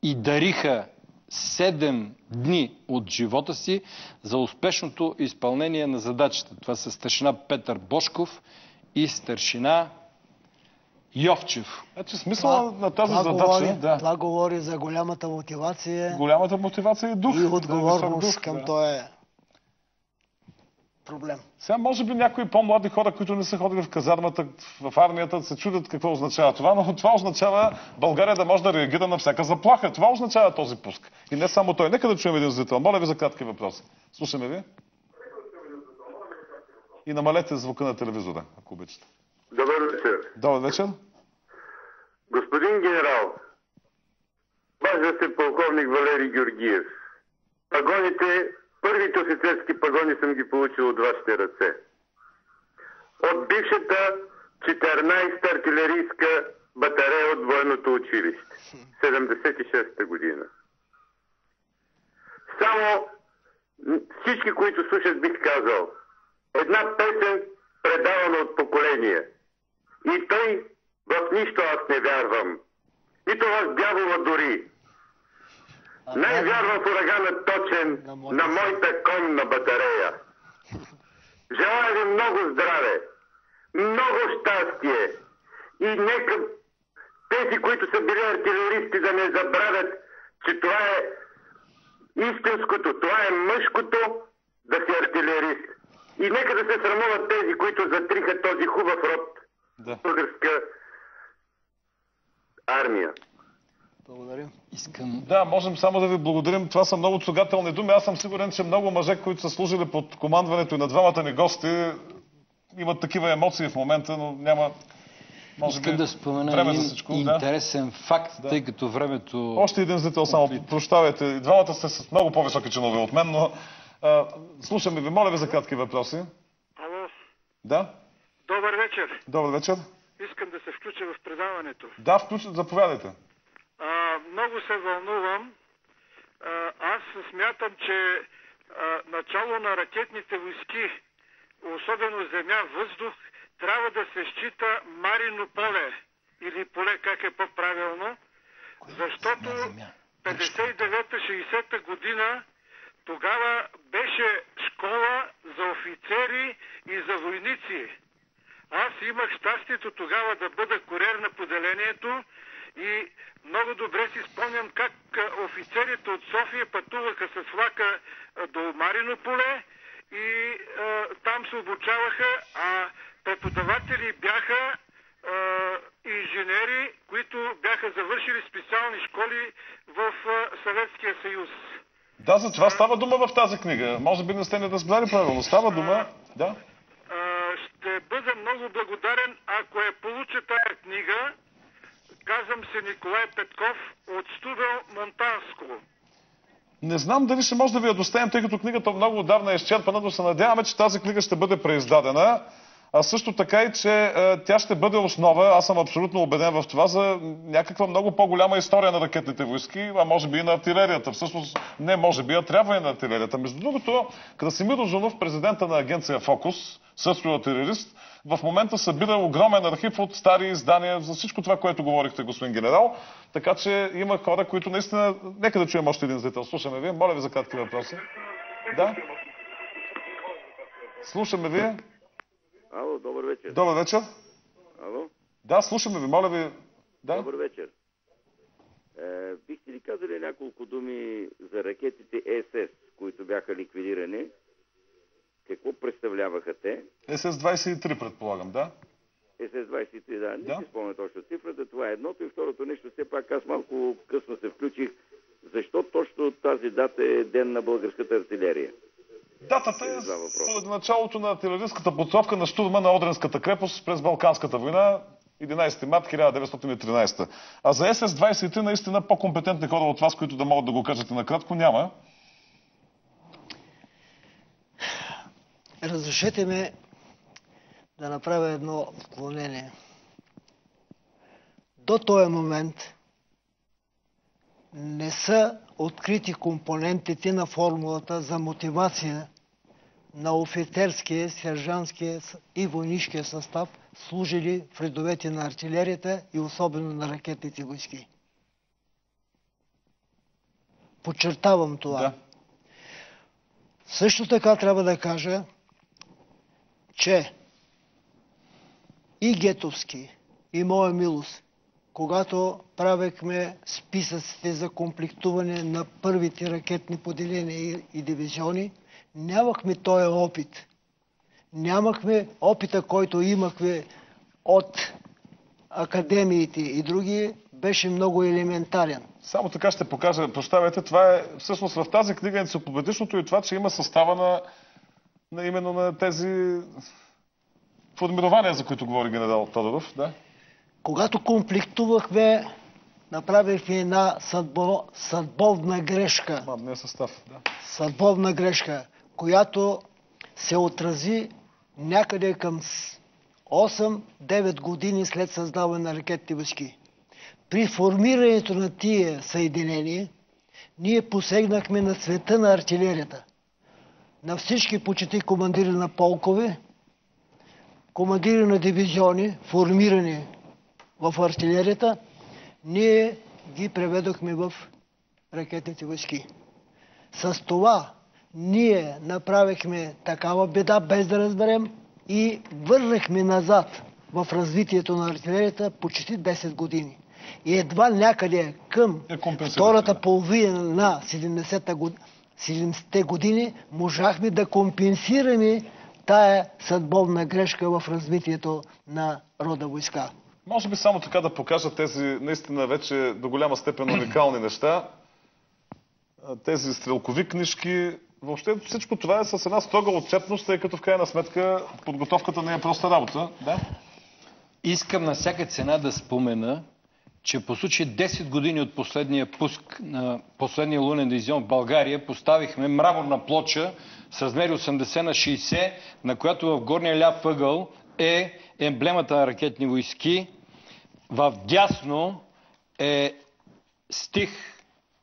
и дариха 7 дни от живота си за успешното изпълнение на задачата. Това са старшина Петър Божков и старшина Йовчев. Значи смисъл на тази задача... Това говори за голямата мотивация. Голямата мотивация и дух. И отговорност дух, към този проблем. Сега може би някои по-млади хора, които не са ходили в казармата, в армията, се чудят какво означава това, но това означава България да може да реагира на всяка заплаха. Това означава този пуск. И не само той. Нека да чуем един зрител. Моля ви за кратки въпроси. Слушаме ви. И намалете звука на телевизора, ако обичате. Добър вечер. Добър вечер. Господин генерал, база се полковник Валери Георгиев. Пагоните, първите офицерски пагони съм ги получил от вашите ръце. От бившата 14-та артилерийска батарея от военното училище. 76-та година. Само всички, които слушат, бих казал, една песен предавана от поколение. И той в нищо аз не вярвам. Нито в дявола дори. Най-вярвам в урагана точен на моята конна батарея. Желая ви много здраве, много щастие и нека тези, които са били артилеристи, да не забравят, че това е истинското, това е мъжкото да си артилерист. И нека да се срамуват тези, които затриха този хубав род. Българска армия. Благодаря. Да, можем само да ви благодарим. Това са много цогателни думи. Аз съм сигурен, че много мъже, които са служили под командването и на двамата ни гости, имат такива емоции в момента, но няма... Искам да спомена един интересен факт, тъй като времето... Още един зрител само, прощавайте. Двамата сте с много по-високи чинове от мен, но слушаме ви. Моля ви за кратки въпроси. Ало? Да? Добър вечер. Добър вечер. Искам да се включа в предаването. Да, заповядайте. Много се вълнувам. Аз смятам, че начало на ракетните войски, особено земя-въздух, трябва да се счита Марино поле. Или поле, как е по-правилно. Защото 59-60-та година тогава беше школа за офицери и за войници. Аз имах щастието тогава да бъда куриер на поделението и много добре си спомням как офицерите от София пътуваха с влака до Марино поле и там се обучаваха, а преподаватели бяха инженери, които бяха завършили специални школи в Съветския съюз. Да, за това става дума в тази книга. Може би не сте не разбрали правилно. Става дума, да. Ще бъда много благодарен, ако я получа тая книга. Казвам се Николай Петков от Студел Монтанско. Не знам дали ще може да ви я доставим, тъй като книгата много отдавна е изчерпана, но се надяваме, че тази книга ще бъде преиздадена. А също така и, че тя ще бъде основа, аз съм абсолютно убеден в това, за някаква много по-голяма история на ракетните войски, а може би и на артилерията. Всъщност не може би, а трябва и на артилерията. Между другото, Красимир Узунов, президента на агенция Фокус, също артилерист, в момента събира огромен архив от стари издания за всичко това, което говорихте, господин генерал. Така че има хора, които наистина... Нека да чуем още един зрител. Слушаме ви. Моля ви за кратки въпроси. Да? Слушаме ви. Ало, добър вечер. Добър вечер. Ало? Да, слушаме ви. Моля ви. Да? Добър вечер. Бихте ли казали няколко думи за ракетите СС, които бяха ликвидирани? Какво представляваха те? СС-23, предполагам, да? СС-23, да. Не си спомня точно цифрата. Това е едното. И второто нещо, все пак аз малко късно се включих. Защо точно тази дата е ден на българската артилерия? Датата е след началото на артилерийската подготовка на штурма на Одринската крепост през Балканската война, 11 март 1913. А за СС-23 наистина по-компетентни хора от вас, които да могат да го кажете накратко, няма. Разрешете ме да направя едно отклонение. до този момент не са открити компонентите на формулата за мотивация на офицерския, сержантския и войнишкия състав, служили в редовете на артилерията и особено на ракетните войски. Подчертавам това. Да. Също така трябва да кажа, че и Гетовски, и Моя милост, когато правехме списъците за комплектуване на първите ракетни поделения и дивизиони, нямахме този опит. Нямахме опита, който имахме от академиите и други, беше много елементарен. Само така ще покажа, прощавайте, това е всъщност в тази книга енциклопедичното и това, че има състава на именно на тези формирования, за които говори генерал Тодоров. Да? Когато комплектувахме, направихме една съдбовна грешка. Мамния състав, да. Съдбовна грешка, която се отрази някъде към 8-9 години след създаване на ракетните войски. При формирането на тия съединения, ние посегнахме на цвета на артилерията. На всички почти командири на полкове, командири на дивизиони, формирани в артилерията, ние ги преведохме в ракетните войски. С това ние направихме такава беда, без да разберем, и върнахме назад в развитието на артилерията почти 10 години. И едва някъде към втората половина на 70-те години можахме да компенсираме тая съдбовна грешка в развитието на рода войска. Може би само така да покажа тези наистина вече до голяма степен уникални неща. Тези стрелкови книжки. Въобще всичко това е с една строга отчетност, тъй като в крайна сметка подготовката не е проста работа. Да? Искам на всяка цена да спомена, че по случай 10 години от последния пуск на последния лунен дивизион в България поставихме мраморна плоча с размери 80 на 60, на която в горния ляв ъгъл е емблемата на ракетни войски. В дясно е стих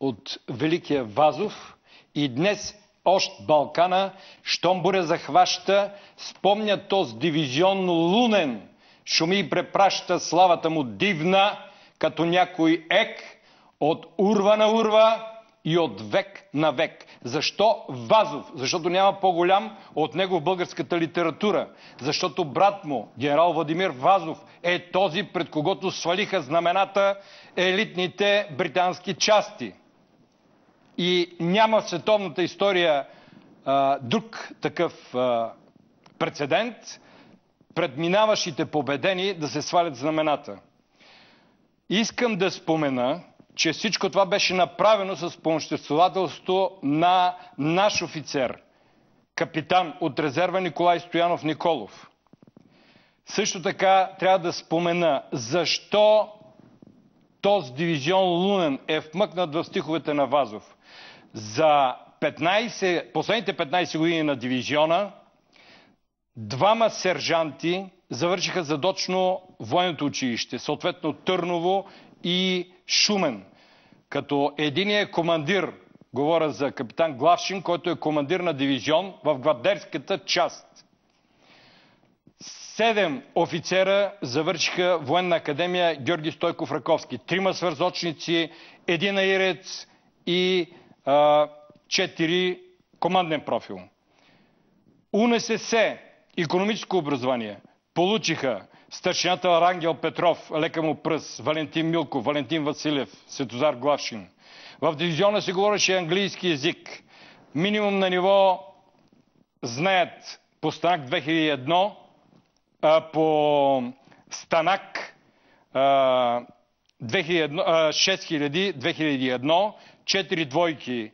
от Великия Вазов и днес още Балкана, щом буря захваща, спомня този дивизион лунен, шуми и препраща славата му дивна, като някой ек, от урва на урва и от век на век. Защо Вазов? Защото няма по-голям от него в българската литература. Защото брат му, генерал Владимир Вазов, е този, пред когото свалиха знамената елитните британски части. И няма в световната история друг такъв прецедент пред минаващите победени да се свалят знамената. Искам да спомена, че всичко това беше направено с спомоществователство на наш офицер, капитан от резерва Николай Стоянов Николов. Също така трябва да спомена защо този дивизион Лунен е вмъкнат в стиховете на Вазов. За последните 15 години на дивизиона, 2 сержанти завършиха задочно военното училище, съответно Търново и Шумен. Като единият командир, говоря за капитан Главшин, който е командир на дивизион в гвардейската част. 7 офицера завършиха военна академия Георги Стойков Раковски. 3 свързочници, 1 аирец и 4 команден профил. УНСС, икономическо образование, получиха старшината Рангел Петров, лека му пръст, Валентин Милков, Валентин Василев, Светозар Главшин. В дивизиона се говореше английски език. Минимум на ниво знаят по Станак 2001, по Станак 6000-2001, 4 двойки,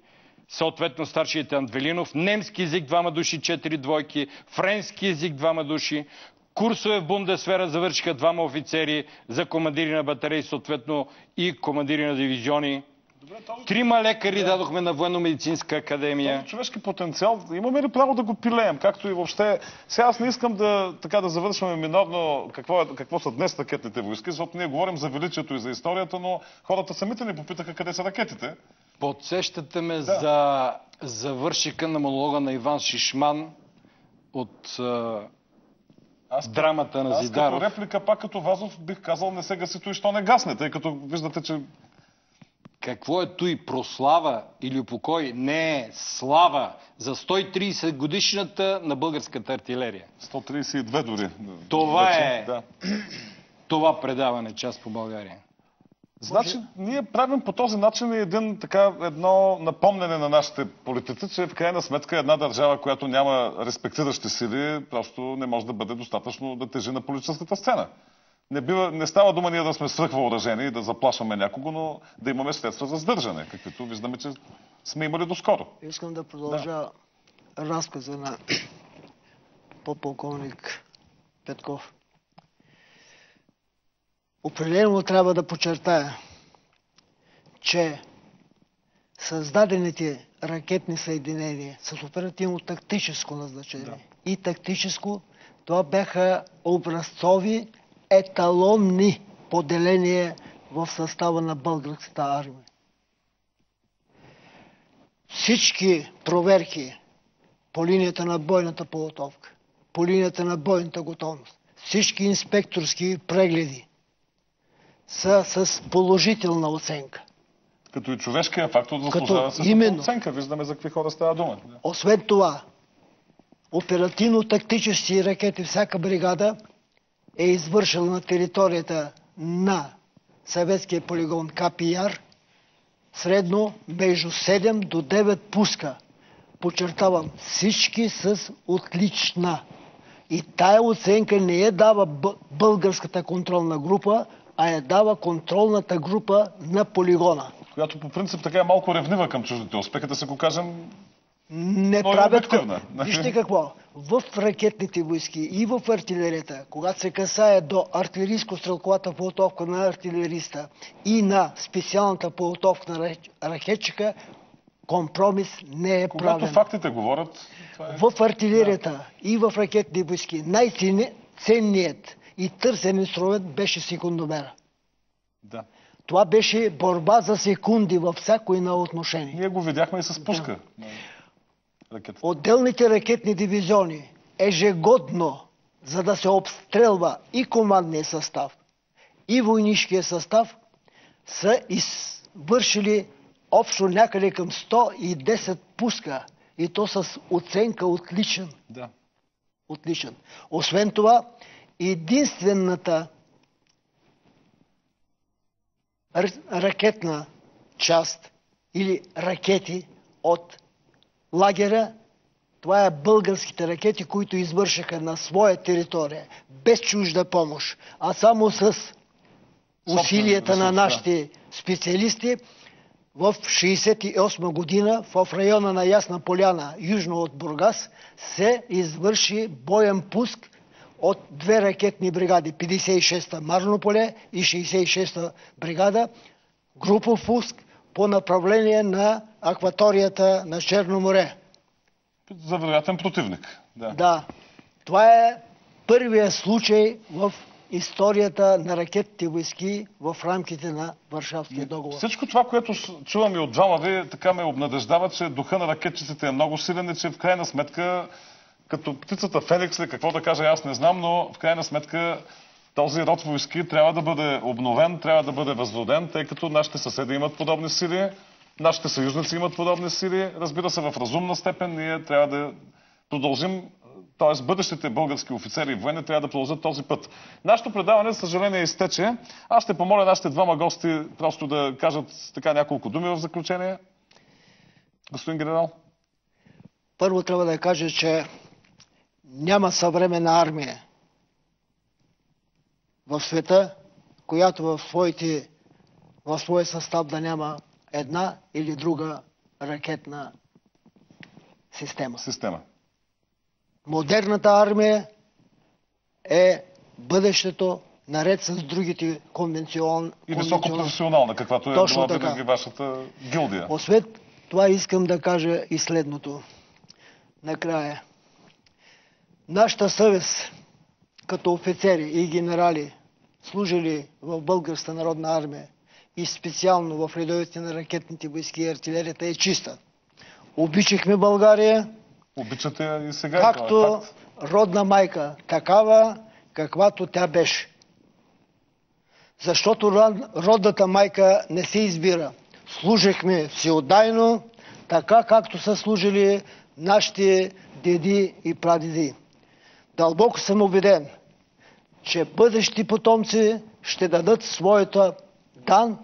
съответно старшият Андвелинов, немски език 2 души, 4 двойки, френски език 2 души, курсове в Бундесвера завършиха 2 офицери за командири на батареи, съответно и командири на дивизиони. 3 лекари дадохме на Военно-медицинска академия. Този човешки потенциал, имаме ли право да го пилеем? Както и въобще... Сега аз не искам да завършваме минорно какво са днес ракетните войски, защото ние говорим за величието и за историята, но хората самите ни попитаха къде са ракетите. Подсещате ме за завършика на монолога на Иван Шишман от драмата на Зидаров. Аз като реплика, пак като Вазов, бих казал, не се гаси и що не гасне, тъй като виждате, че... Какво е той? Прослава или упокой? Не е слава за 130 годишната на българската артилерия. 132 дори. Това е това предаване Час по България. Значи, ние правим по този начин едно напомнене на нашите политици, че в крайна сметка една държава, която няма респектиращи сили, просто не може да бъде достатъчно да тежи на политическата сцена. Не става дума ние да сме свръхвъоръжени и да заплашваме някого, но да имаме средства за сдържане, каквито виждаме, че сме имали доскоро. Искам да продължа разказа на подполковник Петков. Определено трябва да подчертая, че създадените ракетни съединения с оперативно-тактическо назначение и тактическо, това бяха образцови еталонни поделения в състава на българската армия. Всички проверки по линията на бойната подготовка, по линията на бойната готовност, всички инспекторски прегледи са с положителна оценка. Като и човешкия фактор заслужава с оценка. Виждаме за какви хора става дума. Освен това, оперативно-тактически ракети всяка бригада е извършила на територията на съветския полигон КПИАР средно между 7 до 9 пуска. Подчертавам, всички с отлична. И тая оценка не я дава българската контролна група, а я дава контролната група на полигона. Която по принцип така е малко ревнива към чуждите успехи, да се го кажем, не правят. Вижте какво. В ракетните войски и в артилерията, когато се касае до артилерийско-стрелковата подготовка на артилериста и на специалната подготовка на ракетчика, компромис не е правен. Когато фактите говорят... В артилерията и в ракетни войски най-ценният и търсен инструмент беше секундомера. Да. Това беше борба за секунди във всяко едно отношение. Ние го видяхме и с пуска. Отделните ракетни дивизиони ежегодно, за да се обстрелва и командния състав, и войнишкия състав, са извършили общо някъде към 110 пуска. И то с оценка отличен. Да. Отличен. Освен това, единствената ракетна част или ракети от лагера, това е българските ракети, които извършиха на своя територия, без чужда помощ, а само с усилията на нашите специалисти. В 1968 година в района на Ясна поляна, южно от Бургас, се извърши боен пуск от две ракетни бригади, 56-та Марно поле и 66-та бригада, групов пуск по направление на акваторията на Черно море. За вероятен противник. Да. Това е първият случай в историята на ракетните войски в рамките на Варшавския договор. Всичко това, което чувам и от двама ви, така ме обнадеждава, че духа на ракетчиците е много силен и че в крайна сметка, като птицата Феникс ли, какво да кажа, аз не знам, но в крайна сметка този род войски трябва да бъде обновен, трябва да бъде възроден, тъй като нашите съседи имат подобни сили, нашите съюзници имат подобни сили, разбира се, в разумна степен ние трябва да продължим. Т.е. бъдещите български офицери и военни трябва да продължат този път. Нашето предаване, за съжаление, изтече. Аз ще помоля нашите двама гости просто да кажат така няколко думи в заключение. Господин генерал. Първо трябва да кажа, че няма съвременна армия в света, която в своя състав да няма една или друга ракетна система. Модерната армия е бъдещето наред с другите конвенционални. И високопрофесионална, каквато е била винаги вашата гилдия. Освен това искам да кажа и следното. Накрая. Нашата съвест, като офицери и генерали, служили в Българската народна армия и специално в редовете на ракетните войски и артилерията, е чиста. Обичахме България. Обичате и сега. Както родна майка, такава, каквато тя беше. Защото родната майка не се избира. Служихме всеотдайно, така както са служили нашите деди и прадеди. Дълбоко съм убеден, че бъдещи потомци ще дадат своята дан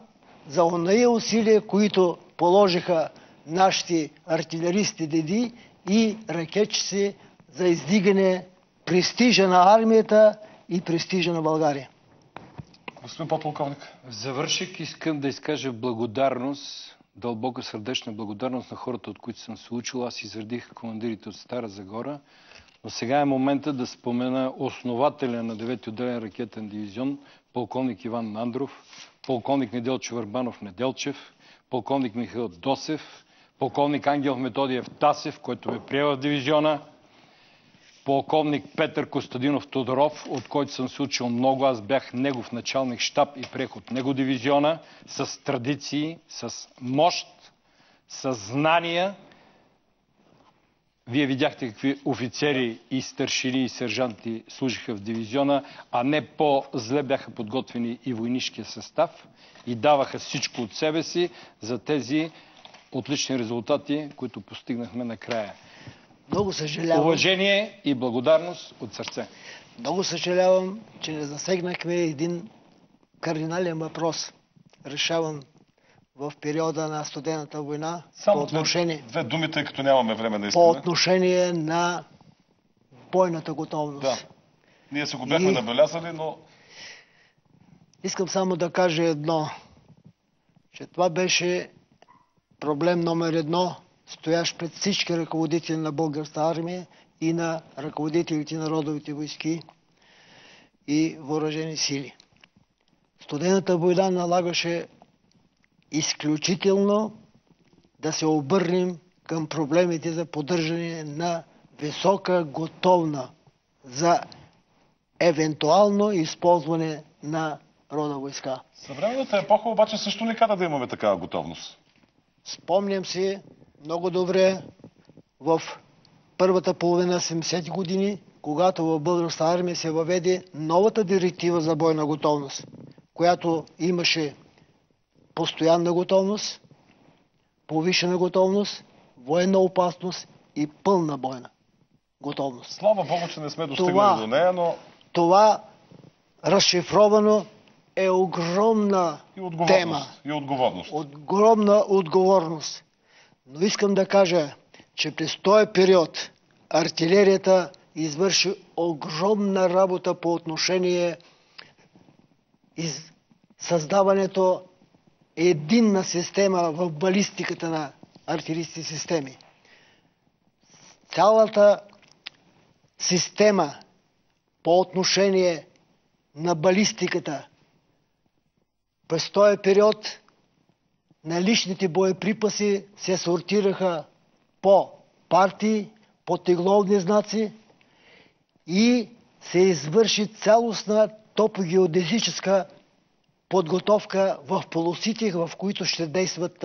за ония усилия, които положиха нашите артилеристи деди и ракетчици за издигане престижа на армията и престижа на България. Господин подполковник. В завършек искам да изкажа благодарност, дълбока сърдечна благодарност на хората, от които съм се учил. Аз изредих командирите от Стара Загора, но сега е момента да спомена основателя на 9-ти отделен ракетен дивизион, полковник Иван Нандров, полковник Неделчо Върбанов Неделчев, полковник Михаил Досев, полковник Ангел Методиев Тасев, който ме приема в дивизиона, полковник Петър Костадинов Тодоров, от който съм се учил много. Аз бях негов началник щаб и приех от него дивизиона с традиции, с мощ, с знания. Вие видяхте какви офицери и старшини и сержанти служиха в дивизиона, а не по-зле бяха подготвени и войнишкия състав и даваха всичко от себе си за тези отлични резултати, които постигнахме накрая. Много съжалявам. Уважение и благодарност от сърце. Много съжалявам, че не засегнахме един кардинален въпрос, решаван в периода на студената война. Само две думи, тъй като нямаме време наистина. По отношение на бойната готовност. Да. Ние се го бяхме набелязали, но... Искам само да кажа едно, че това беше проблем номер 1, стоящ пред всички ръководители на българската армия и на ръководителите на родовите войски и въоръжени сили. Студената война налагаше изключително да се обърнем към проблемите за поддържане на висока готовна за евентуално използване на рода войска. Съвременната епоха обаче също не кара да имаме такава готовност. Спомням си много добре в първата половина 70-ти години, когато в българската армия се въведе новата директива за бойна готовност, която имаше постоянна готовност, повишена готовност, военна опасност и пълна бойна готовност. Слава Богу, че не сме достигнали до нея, но... Това разшифровано е огромна тема. И отговорност. Огромна отговорност. Но искам да кажа, че през този период артилерията извърши огромна работа по отношение създаването единна система в балистиката на артилерийски системи. Цялата система по отношение на балистиката през този период наличните боеприпаси се сортираха по партии, по тегловни знаци и се извърши цялостна топогеодезическа подготовка в полосите, в които ще действат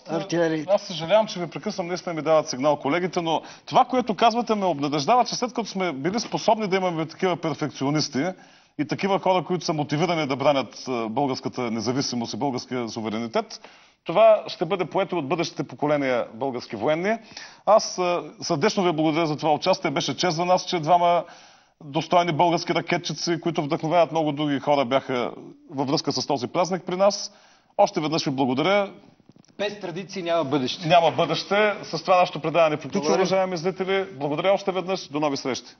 артилериите. Аз съжалявам, че ви прекъсвам, наистина ми дават сигнал колегите, но това, което казвате, ме обнадеждава, че след като сме били способни да имаме такива перфекционисти и такива хора, които са мотивирани да бранят българската независимост и българския суверенитет, това ще бъде поето от бъдещите поколения български военни. Аз сърдечно ви благодаря за това участие. Беше чест за нас, че двама достойни български ракетчици, които вдъхновяват много други хора, бяха във връзка с този празник при нас. Още веднъж ви благодаря. Без традиции няма бъдеще. Няма бъдеще. С това нашето предаване приключва, уважаеми зрители. Благодаря още веднъж. До нови срещи.